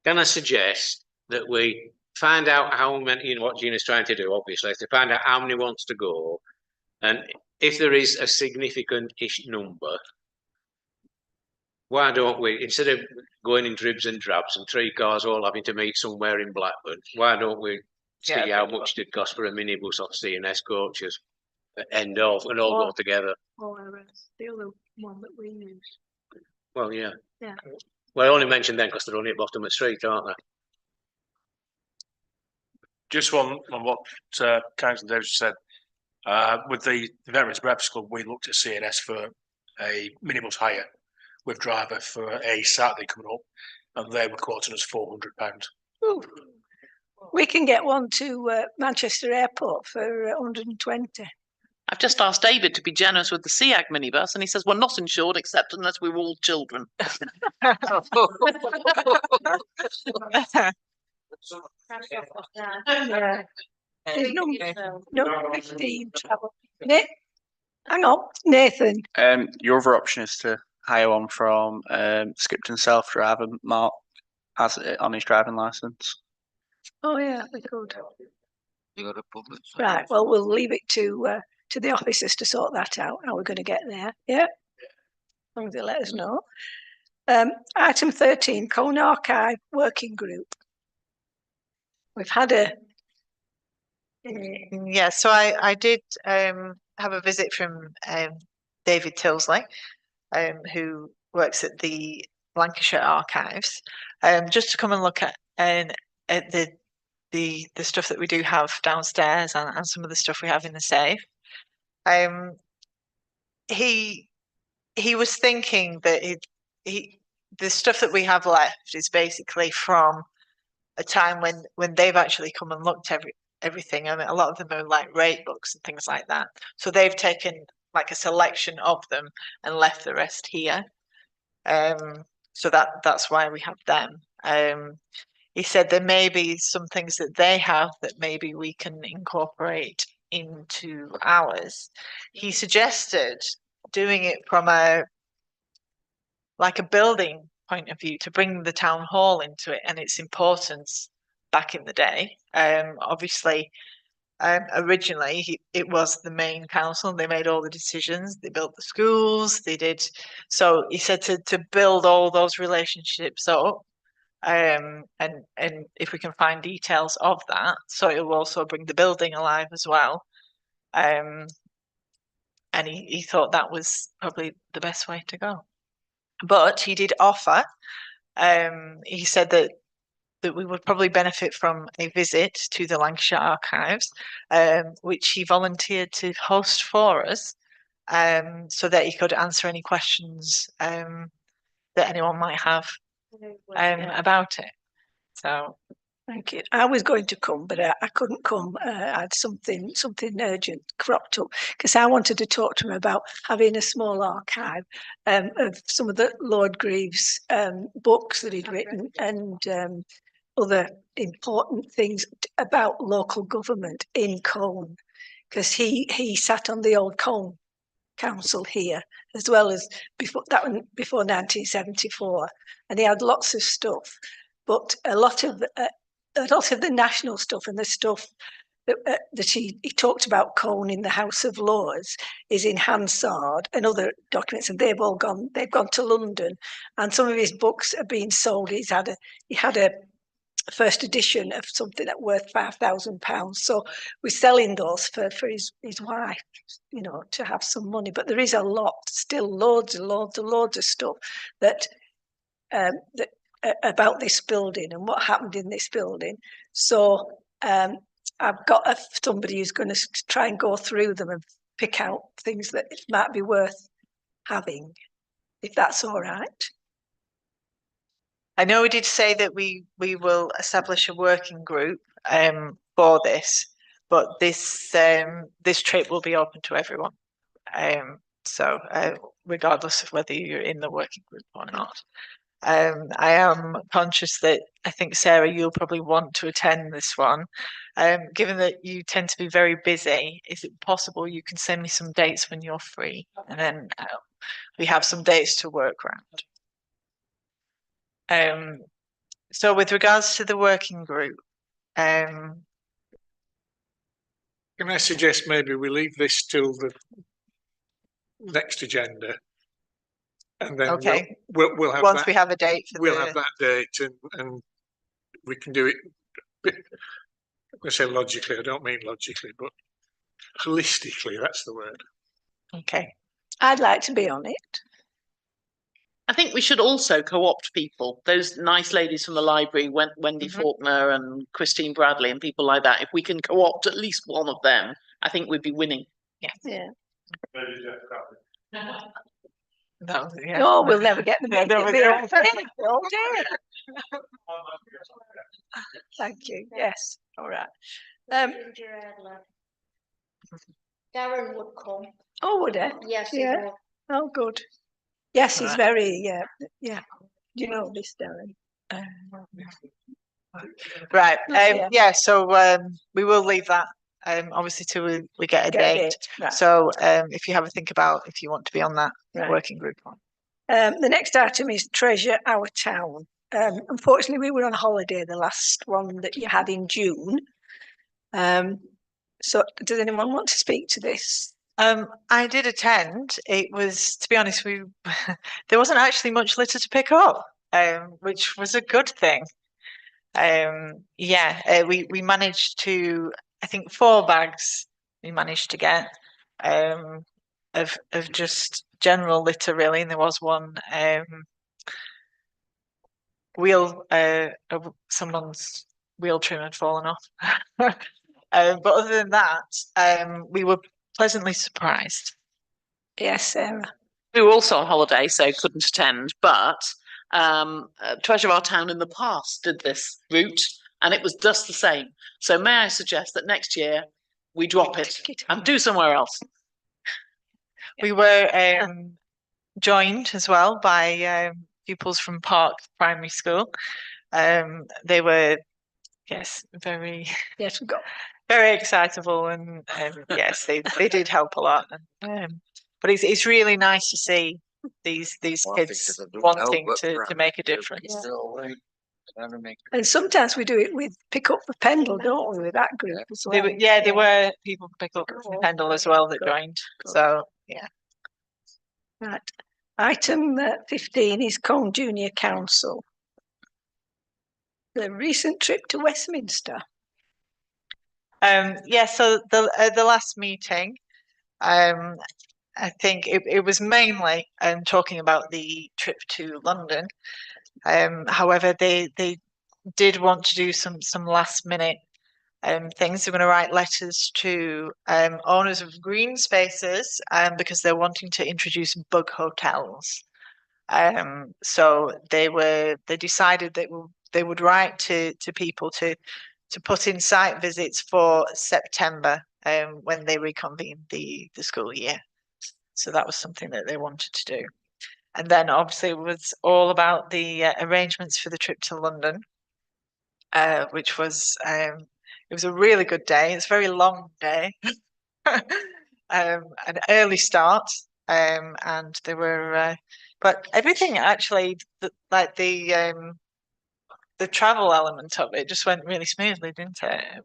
Can I suggest that we find out how many, what Gina's trying to do, obviously, to find out how many wants to go, and if there is a significant-ish number, why don't we, instead of going in dribs and drabs and 3 cars all having to meet somewhere in Blackburn, why don't we see how much it costs for a minibus or CNS coaches at end of and all go together?
Or the other one that we use.
Well, yeah.
Yeah.
Well, I only mentioned them because they're only at bottom of the street, aren't they?
Just on what Councillor Davis said, with the Veterans Breakfast Club, we looked at CNS for a minibus hire with driver for a Saturday coming up, and they were quoting us £400.
We can get one to Manchester Airport for 120.
I've just asked David to be generous with the SEAG minibus, and he says we're not insured except unless we were all children.
There's no 15 travel. Hang on, Nathan.
Your other option is to hire one from Skipton self-driver. Mark has it on his driving licence.
Oh yeah, we could.
You got a public.
Right. Well, we'll leave it to the officers to sort that out. How we're going to get there? Yeah. As long as they let us know. Item 13, Colne Archive Working Group. We've had a.
Yeah, so I did have a visit from David Tilsley, who works at the Lancashire Archives, just to come and look at the stuff that we do have downstairs and some of the stuff we have in the safe. He was thinking that the stuff that we have left is basically from a time when they've actually come and looked everything. I mean, a lot of them are like rate books and things like that. So they've taken like a selection of them and left the rest here. So that's why we have them. He said there may be some things that they have that maybe we can incorporate into ours. He suggested doing it from a building point of view, to bring the town hall into it and its importance back in the day. Obviously, originally it was the main council. They made all the decisions. They built the schools. They did. So he said to build all those relationships up. And if we can find details of that, so it will also bring the building alive as well. And he thought that was probably the best way to go. But he did offer, he said that we would probably benefit from a visit to the Lancashire Archives, which he volunteered to host for us, so that he could answer any questions that anyone might have about it. So
thank you. I was going to come, but I couldn't come. I had something urgent cropped up, because I wanted to talk to him about having a small archive of some of the Lord Greaves books that he'd written, and other important things about local government in Colne, because he sat on the old Colne Council here, as well as before 1974, and he had lots of stuff. But a lot of the national stuff and the stuff that he talked about Colne in the House of Lords is in Hansard and other documents, and they've gone to London, and some of his books are being sold. He had a first edition of something that worth £5,000. So we're selling those for his wife, to have some money. But there is a lot, still loads of stuff that about this building and what happened in this building. So I've got somebody who's going to try and go through them and pick out things that might be worth having, if that's all right.
I know we did say that we will establish a working group for this, but this trip will be open to everyone. So regardless of whether you're in the working group or not. I am conscious that I think, Sarah, you'll probably want to attend this one. Given that you tend to be very busy, is it possible you can send me some dates when you're free? And then we have some dates to work around. So with regards to the working group,
can I suggest maybe we leave this till the next agenda? And then
okay,
we'll have
once
that,
we have a date for
we'll have that date, and we can do it. I'm going to say logically. I don't mean logically, but holistically. That's the word.
Okay,
I'd like to be on it.
I think we should also co-opt people. Those nice ladies from the library, Wendy Faulkner and Christine Bradley, and people like that. If we can co-opt at least one of them, I think we'd be winning.
Yeah.
No, we'll never get them. All day. Thank you. Yes. All right.
Darren would come.
Oh, would he?
Yes, he
yeah.
would.
Oh, good. Yes, he's very. Yeah. Do you know this, Darren?
Right.
Yeah.
Yeah. So we will leave that. Obviously, till we get a date.
Right.
So if you have a think about if you want to be on that working group one.
The next item is Treasure Our Town. Unfortunately, we were on holiday, the last one that you had in June. So does anyone want to speak to this?
I did attend. It was, to be honest, there wasn't actually much litter to pick up, which was a good thing. We managed to, I think 4 bags we managed to get of just general litter really, and there was one someone's wheel trim had fallen off. But other than that, we were pleasantly surprised.
Yes, Sarah.
We were also on holiday, so couldn't attend, but Treasure Our Town in the past did this route, and it was just the same. So may I suggest that next year we drop it and do somewhere else?
We were joined as well by pupils from Park Primary School. They were, yes, very,
yes, we got
very excitable, and yes, they did help a lot. And, but it's really nice to see these kids wanting to make a difference.
And sometimes we do it with Pick Up for Pendle, don't we, with that group as well?
There were people from Pick Up from Pendle as well that joined. So, yeah.
Right. Item 15 is Colne Junior Council. The recent trip to Westminster.
Yeah, so the last meeting, I think it was mainly talking about the trip to London. However, they did want to do some last minute things. They're going to write letters to owners of green spaces because they're wanting to introduce bug hotels. So they decided that they would write to people to put in site visits for September when they reconvene the school year. So that was something that they wanted to do. And then obviously it was all about the arrangements for the trip to London, which was it was a really good day. It's a very long day, an early start, and there were, but everything actually, like the travel element of it, just went really smoothly, didn't it? It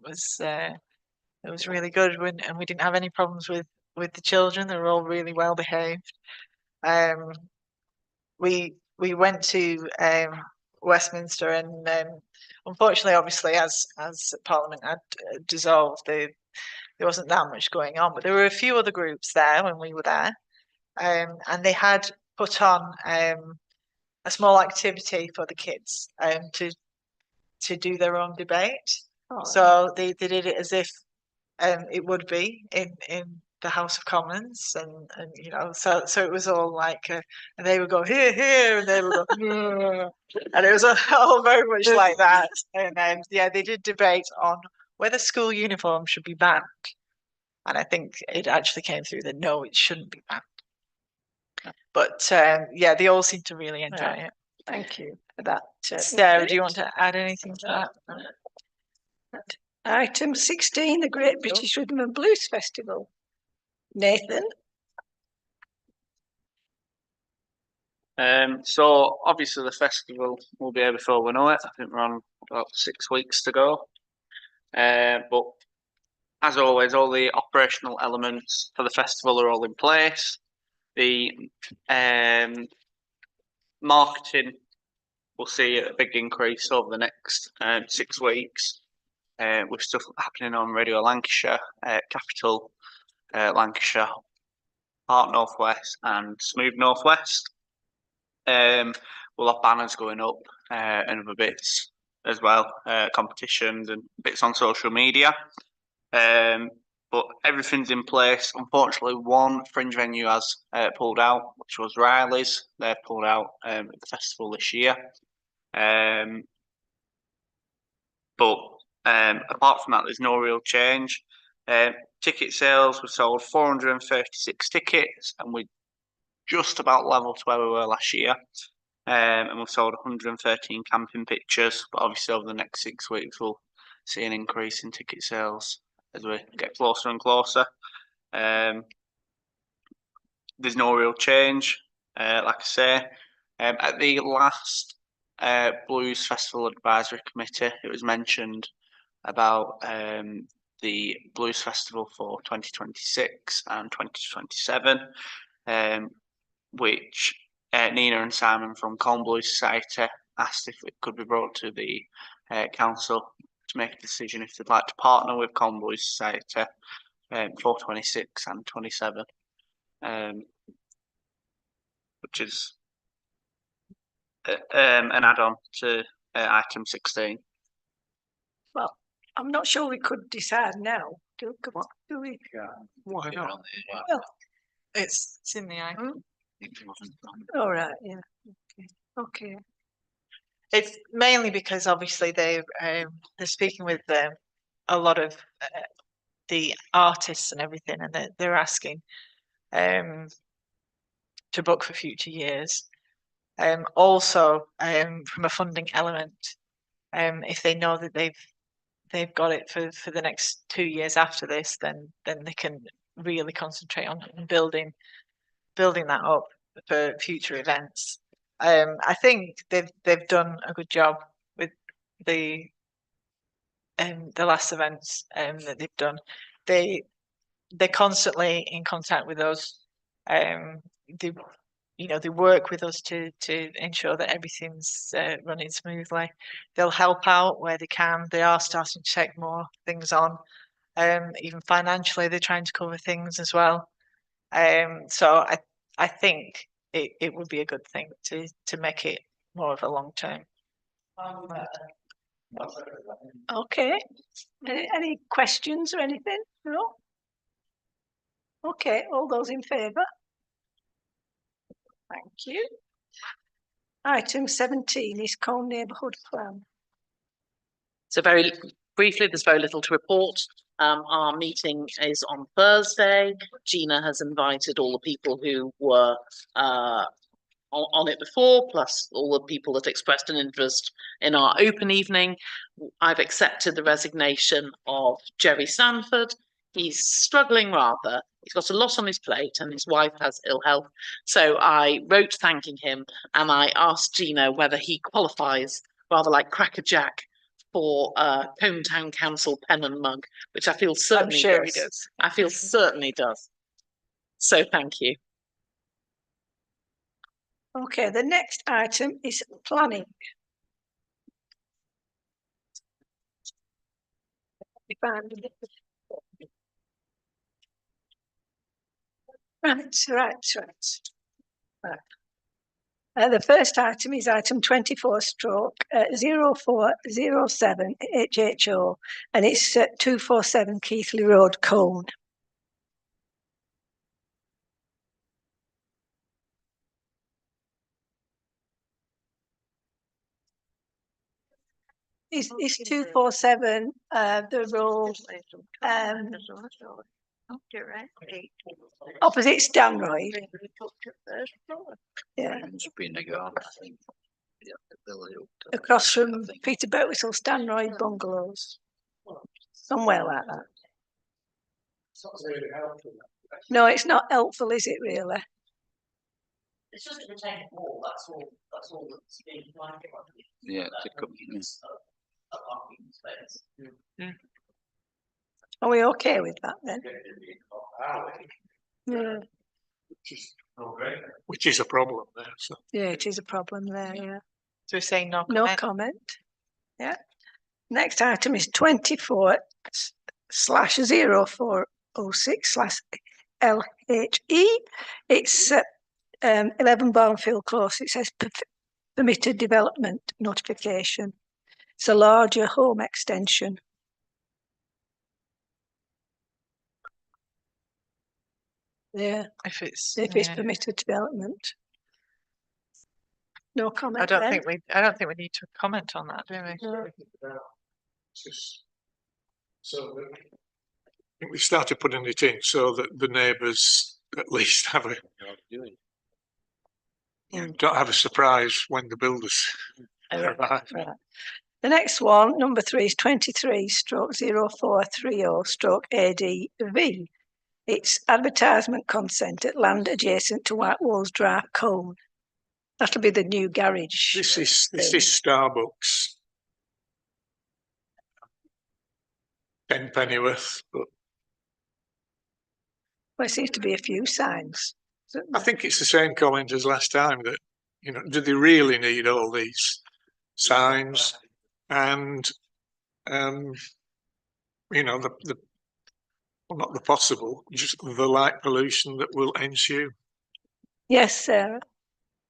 was really good, and we didn't have any problems with the children. They were all really well behaved. We went to Westminster, and unfortunately, obviously, as Parliament had dissolved, there wasn't that much going on. But there were a few other groups there when we were there, and they had put on a small activity for the kids to do their own debate.
Oh.
So they did it as if it would be in the House of Commons, and you know, so it was all like, and they would go here, and they would go, and it was all very much like that. And yeah, they did debate on whether school uniform should be banned, and I think it actually came through that no, it shouldn't be banned. But yeah, they all seemed to really enjoy it.
Thank you for that.
Sarah, do you want to add anything to that?
Item 16, the Great British Rhythm and Blues Festival. Nathan?
So obviously the festival will be here before we know it. I think we're on about 6 weeks to go. But as always, all the operational elements for the festival are all in place. The marketing will see a big increase over the next 6 weeks, with stuff happening on Radio Lancashire, Capital Lancashire, Heart Northwest, and Smooth Northwest. We'll have banners going up and other bits as well, competitions and bits on social media. But everything's in place. Unfortunately, one fringe venue has pulled out, which was Riley's. They've pulled out at the festival this year. But apart from that, there's no real change. Ticket sales, we sold 436 tickets, and we're just about level to where we were last year. And we've sold 113 camping pictures, but obviously over the next 6 weeks, we'll see an increase in ticket sales as we get closer and closer. There's no real change, like I say. At the last Blues Festival Advisory Committee, it was mentioned about the Blues Festival for 2026 and 2027, which Nina and Simon from Colne Blues Society asked if it could be brought to the council to make a decision if they'd like to partner with Colne Blues Society for 26 and 27, which is an add-on to item 16.
Well, I'm not sure we could decide now. Do we?
Why not?
Well,
it's in the item.
All right, yeah. Okay.
It's mainly because obviously they're speaking with a lot of the artists and everything, and they're asking to book for future years. Also, from a funding element, if they know that they've got it for the next 2 years after this, then they can really concentrate on building that up for future events. I think they've done a good job with the last events that they've done. They're constantly in contact with us. They they work with us to ensure that everything's running smoothly. They'll help out where they can. They are starting to take more things on. Even financially, they're trying to cover things as well. So I think it would be a good thing to make it more of a long term.
Okay. Any questions or anything? No? Okay, all those in favour? Thank you. Item 17 is Colne Neighbourhood Plan.
So very briefly, there's very little to report. Our meeting is on Thursday. Gina has invited all the people who were on it before, plus all the people that expressed an interest in our open evening. I've accepted the resignation of Jerry Sanford. He's struggling rather. He's got a lot on his plate and his wife has ill health. So I wrote thanking him and I asked Gina whether he qualifies, rather like Cracker Jack, for Combe Town Council pen and mug, which I feel certainly
I'm sure he does.
I feel certainly does. So thank you.
Okay, the next item is planning. Right. The first item is item 24 stroke 0407 HHO, and it's 247 Keithley Road, Colne. Is 247 the road opposite Stanroyd? Yeah. Across from Peter Birtwistle, Stanroyd Bungalows. Somewhere like that. No, it's not helpful, is it really?
It's just a retaining wall, that's all that's being applied.
Yeah,
A parking space.
Are we okay with that then? Yeah.
Which is a problem there. So.
Yeah, it is a problem there, yeah.
So we're saying no
No
comment?
comment. Yeah. Next item is 24/0406/LHE. It's 11 Barnfield Close. It says permitted development notification. It's a larger home extension. Yeah.
If it's
permitted development. No comment.
I don't
then?
think we need to comment on that, do we?
No.
So I think we started putting it in so that the neighbours at least have don't have a surprise when the builders arrive.
Right. The next one, number 3, is 23/0430/ADV. It's advertisement consent at land adjacent to White Walls Drive, Colne. That'll be the new garage.
This is Starbucks. 10 Pennyworth, but
Well, it seems to be a few signs.
I think it's the same comment as last time that, do they really need all these signs? And, not the possible, just the light pollution that will ensue.
Yes, Sarah.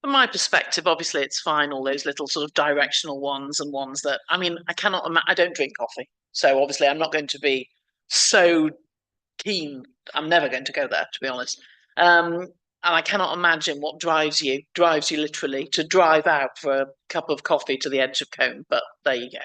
From my perspective, obviously it's fine, all those little sort of directional ones and ones that, I don't drink coffee. So obviously I'm not going to be so keen. I'm never going to go there, to be honest. I cannot imagine what drives you literally to drive out for a cup of coffee to the edge of Combe, but there you go.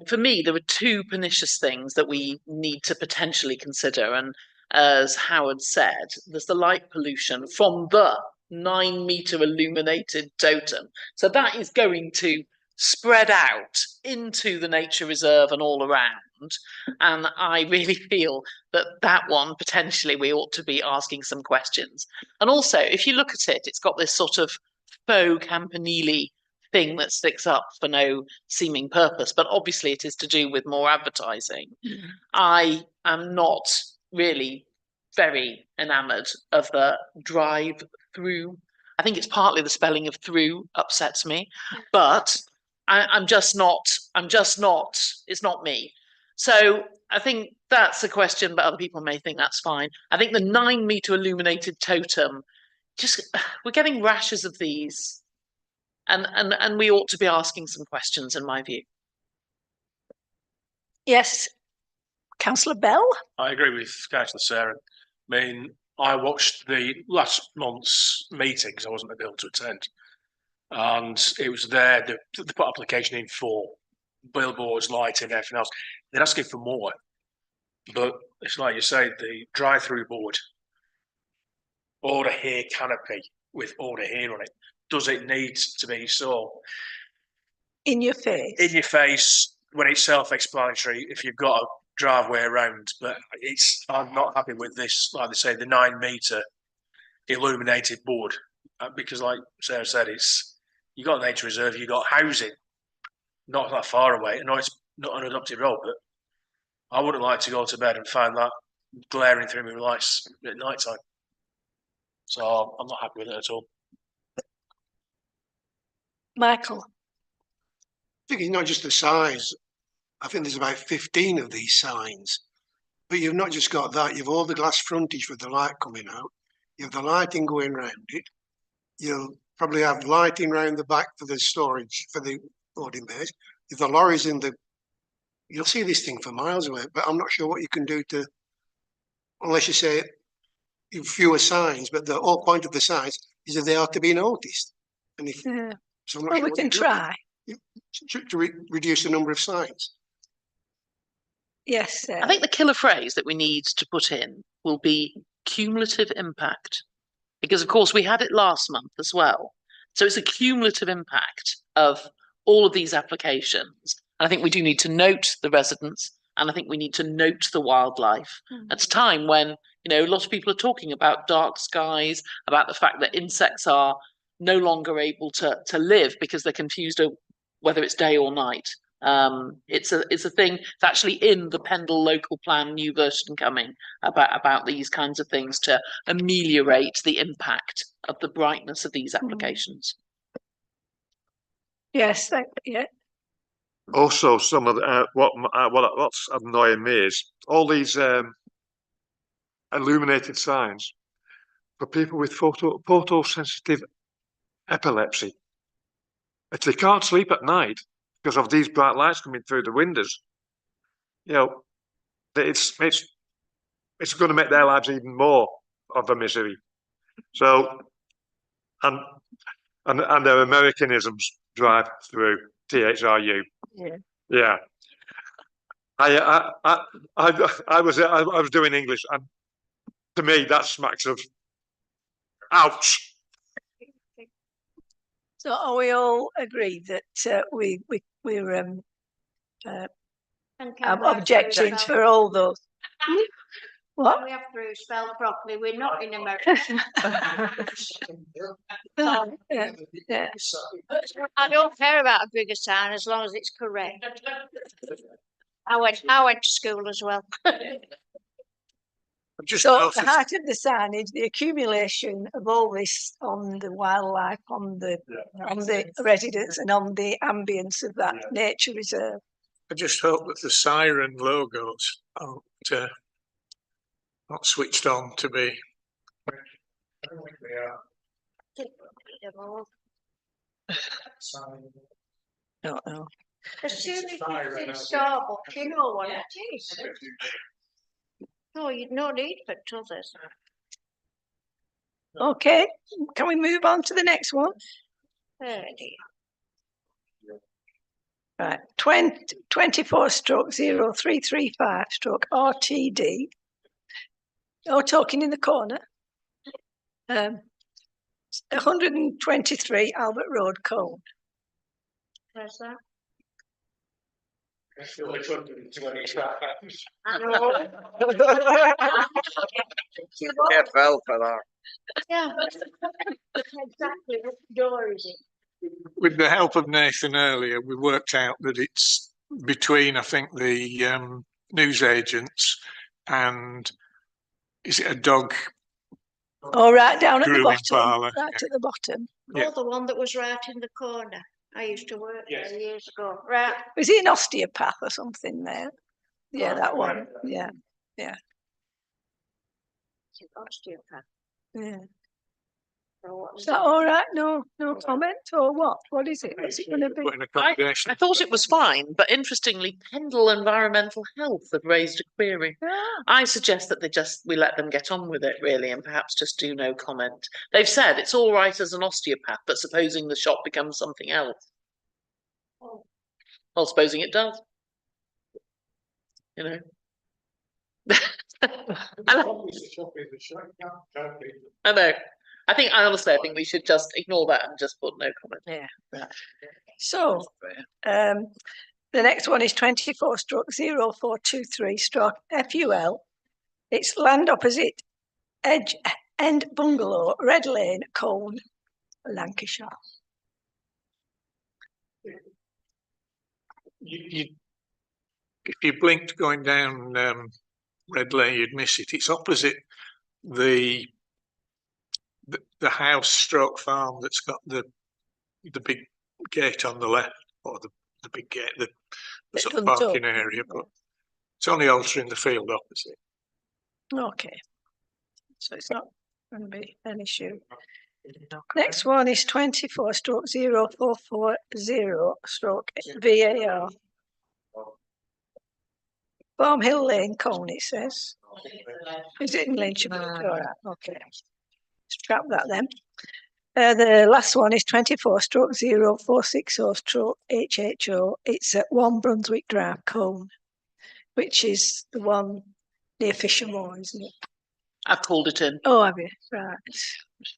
For me, there are two pernicious things that we need to potentially consider. And as Howard said, there's the light pollution from the 9-metre illuminated totem. So that is going to spread out into the nature reserve and all around. And I really feel that that one potentially we ought to be asking some questions. And also, if you look at it, it's got this sort of faux campanile thing that sticks up for no seeming purpose, but obviously it is to do with more advertising. I am not really very enamoured of the drive through. I think it's partly the spelling of through upsets me, but I'm just not, it's not me. So I think that's a question, but other people may think that's fine. I think the 9-metre illuminated totem, we're getting rashes of these. And we ought to be asking some questions, in my view.
Yes, Councillor Bell.
I agree with Councillor Sarah. I mean, I watched the last month's meetings. I wasn't able to attend, and it was there. They put application in for billboards, lighting, everything else. They're asking for more, but it's like you say, the drive-through board, order here canopy with order here on it. Does it need to be so
in your face? In
your face when it's self-explanatory if you've got a driveway around, but I'm not happy with this, like they say, the 9-metre illuminated board, because like Sarah said, you got nature reserve, you got housing not that far away. I know it's not an adopted road, but I wouldn't like to go to bed and find that glaring through my lights at night time. So I'm not happy with it at all.
Michael.
I think it's not just the size. I think there's about 15 of these signs. But you've not just got that, you've all the glass frontage with the light coming out. You have the lighting going around it. You'll probably have lighting around the back for the storage, for the loading bays. If the lorries you'll see this thing for miles away, but I'm not sure what you can do unless you say fewer signs, but the whole point of the signs is that they are to be noticed. And if, so I'm not
well,
sure
we can try.
To reduce the number of signs.
Yes.
I think the killer phrase that we need to put in will be cumulative impact, because of course we had it last month as well. So it's a cumulative impact of all of these applications. And I think we do need to note the residents, and I think we need to note the wildlife. At a time when, a lot of people are talking about dark skies, about the fact that insects are no longer able to live because they're confused whether it's day or night. It's a thing. It's actually in the Pendle local plan, new version coming about these kinds of things to ameliorate the impact of the brightness of these applications.
Yes, yeah.
Also, some of the, what's annoying me is all these illuminated signs for people with photosensitive epilepsy. If they can't sleep at night because of these bright lights coming through the windows, it's going to make their lives even more of a misery. So, and their Americanisms drive through THRU. Yeah. I was doing English, and to me that smacks of ouch.
So are we all agreed that we're objecting for all those? What?
We have to spell properly. We're not in America.
Yeah.
I don't care about a bigger sign as long as it's correct. I went to school as well.
So the heart of the sign is the accumulation of all this on the wildlife, on the residents, and on the ambience of that nature reserve.
I just hope that the siren logos aren't not switched on to be. I don't think they are.
No.
As soon as it's in Starbucks, you know what it is. No, you'd no need for others.
Okay, can we move on to the next one? Right, 24/0335/RTD. Oh, talking in the corner. 123 Albert Road, Colne.
Where's that?
Get fell for that.
Yeah. Exactly. What door is it?
With the help of Nathan earlier, we worked out that it's between, I think, the newsagents and is it a dog
Oh, right down at the
grooming
bottom.
parlour?
Right at the bottom.
Oh, the one that was right in the corner. I used to work there years ago. Right.
Was it an osteopath or something there? Yeah, that one. Yeah, yeah,
It's an osteopath.
yeah.
So what
Is
was
that
it?
all right? No comment or what? What is it? What's it going to be?
Put in
I
accommodation.
thought it was fine, but interestingly, Pendle Environmental Health have raised a query.
Ah,
I suggest that we let them get on with it really, and perhaps just do no comment. They've said it's all right as an osteopath, but supposing the shop becomes something else.
Oh.
Well, supposing it does. You know. I know. I think we should just ignore that and just put no comment.
yeah. So, the next one is 24/0423/FUL. It's land opposite Edge End Bungalow, Red Lane, Colne, Lancashire.
If you blinked going down Red Lane, you'd miss it. It's opposite the house stroke farm that's got the big gate on the left, or the big gate, the sort of parking area, but it's only altering the field opposite.
Okay, so it's not going to be an issue. Next one is 24/0440/VAR. Farm Hill Lane, Colne, it says. Is it in Lynchburg? All right, okay. Scrap that then. The last one is 24/0460/HHO. It's at 1 Brunswick Drive, Colne, which is the one near Fishermore, isn't it?
I've called it in.
Oh, have you? Right.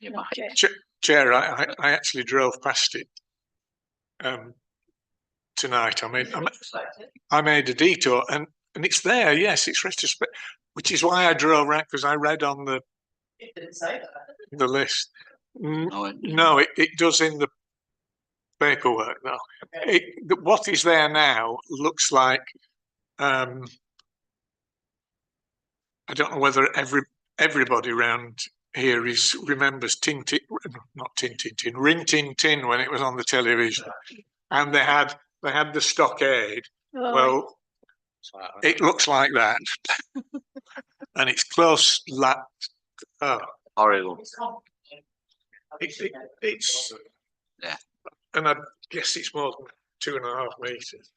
Okay.
Chair, I actually drove past it tonight. I made a detour and it's there. Yes, it's retrospect, which is why I drove around, because I read on the
It didn't say that.
the list. No, it does in the paperwork now. What is there now looks like I don't know whether everybody around here remembers Rin Tin Tin when it was on the television, and they had the stockade.
Oh.
Well, it looks like that, and it's close.
Horrible.
It's
yeah,
and I guess it's more than 2.5 meters.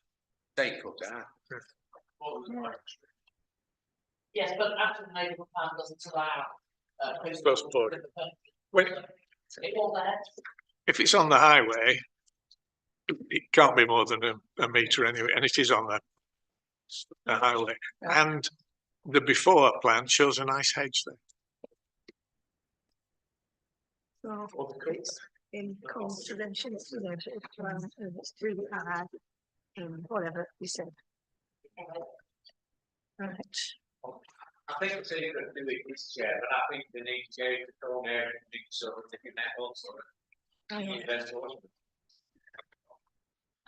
They cut that.
Yes, but actually the neighbourhood plan doesn't allow.
Post-board. When,
It all there.
if it's on the highway, it can't be more than a metre anyway, and it is on the highway. And the before plan shows a nice hedge there.
So it's in conservation, it's really hard, whatever you said. Right.
I think it's either to do with this chair, but I think they need to go to Colne area and do sort of taking that also.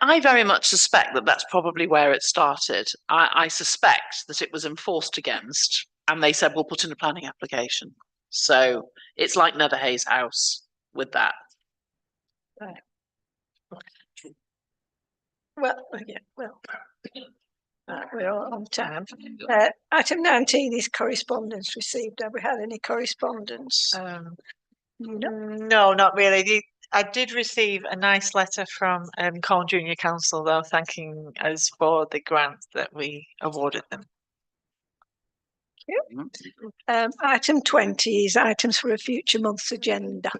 I very much suspect that that's probably where it started. I suspect that it was enforced against, and they said, we'll put in a planning application. So it's like Netherhays House with that.
Right. Well, yeah, well. We're all on time. Item 19 is correspondence received. Have we had any correspondence?
No, not really. I did receive a nice letter from Colne Junior Council, though, thanking us for the grant that we awarded them.
you. Item 20 is items for a future month's agenda.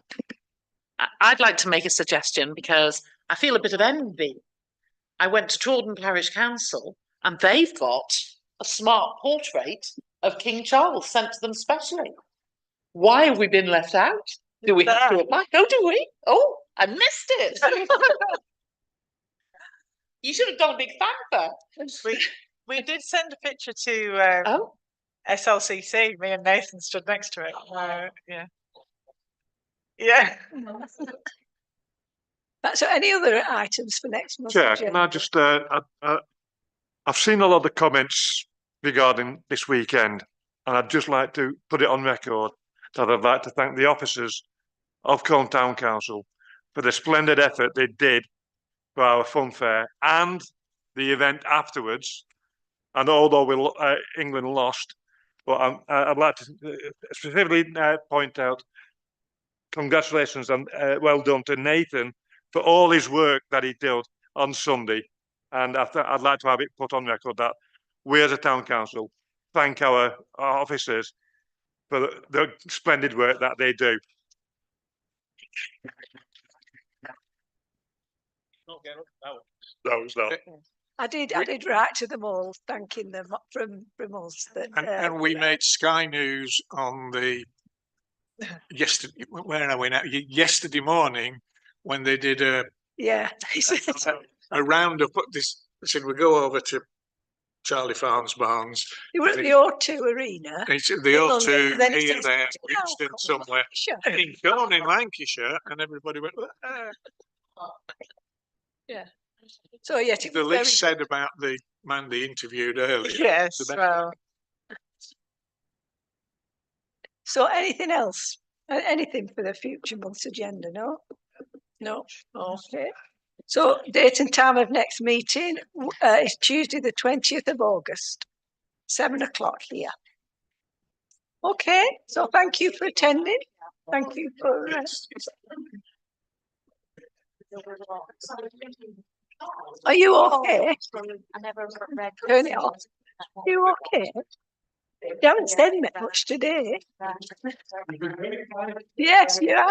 I'd like to make a suggestion because I feel a bit of envy. I went to Trawden Parish Council and they've got a smart portrait of King Charles sent to them specially. Why have we been left out? Do we have to apply? Oh, do we? Oh, I missed it. You should have done a big fanfare.
We did send a picture to SLCC. Me and Nathan stood next to it. Yeah. Yeah.
So any other items for next month?
Chair, can I just, I've seen a lot of the comments regarding this weekend, and I'd just like to put it on record that I'd like to thank the officers of Colne Town Council for the splendid effort they did for our fun fair and the event afterwards. And although England lost, but I'd like to specifically point out congratulations and well done to Nathan for all his work that he did on Sunday. And I'd like to have it put on record that we as a town council thank our officers for the splendid work that they do. That was not.
I did write to them all, thanking them from us. That,
and we made Sky News on the yesterday. Where are we now? Yesterday morning, when they did a roundup. They said we go over to Charlie Farnes Barnes.
You were at the O2 Arena.
It's the O2 here, there, Winston, somewhere in Colne in Lancashire, and everybody went.
Yeah. So yeah,
the list said about the man they interviewed earlier.
Yes. Well.
So anything else? Anything for the future month's agenda? No. No. Okay. So date and time of next meeting is Tuesday, the 20th of August, 7 o'clock here. Okay. So thank you for attending. Thank you for. Are you okay?
I never read.
Turn it off. Are you okay? You haven't said much today. Yes, you have.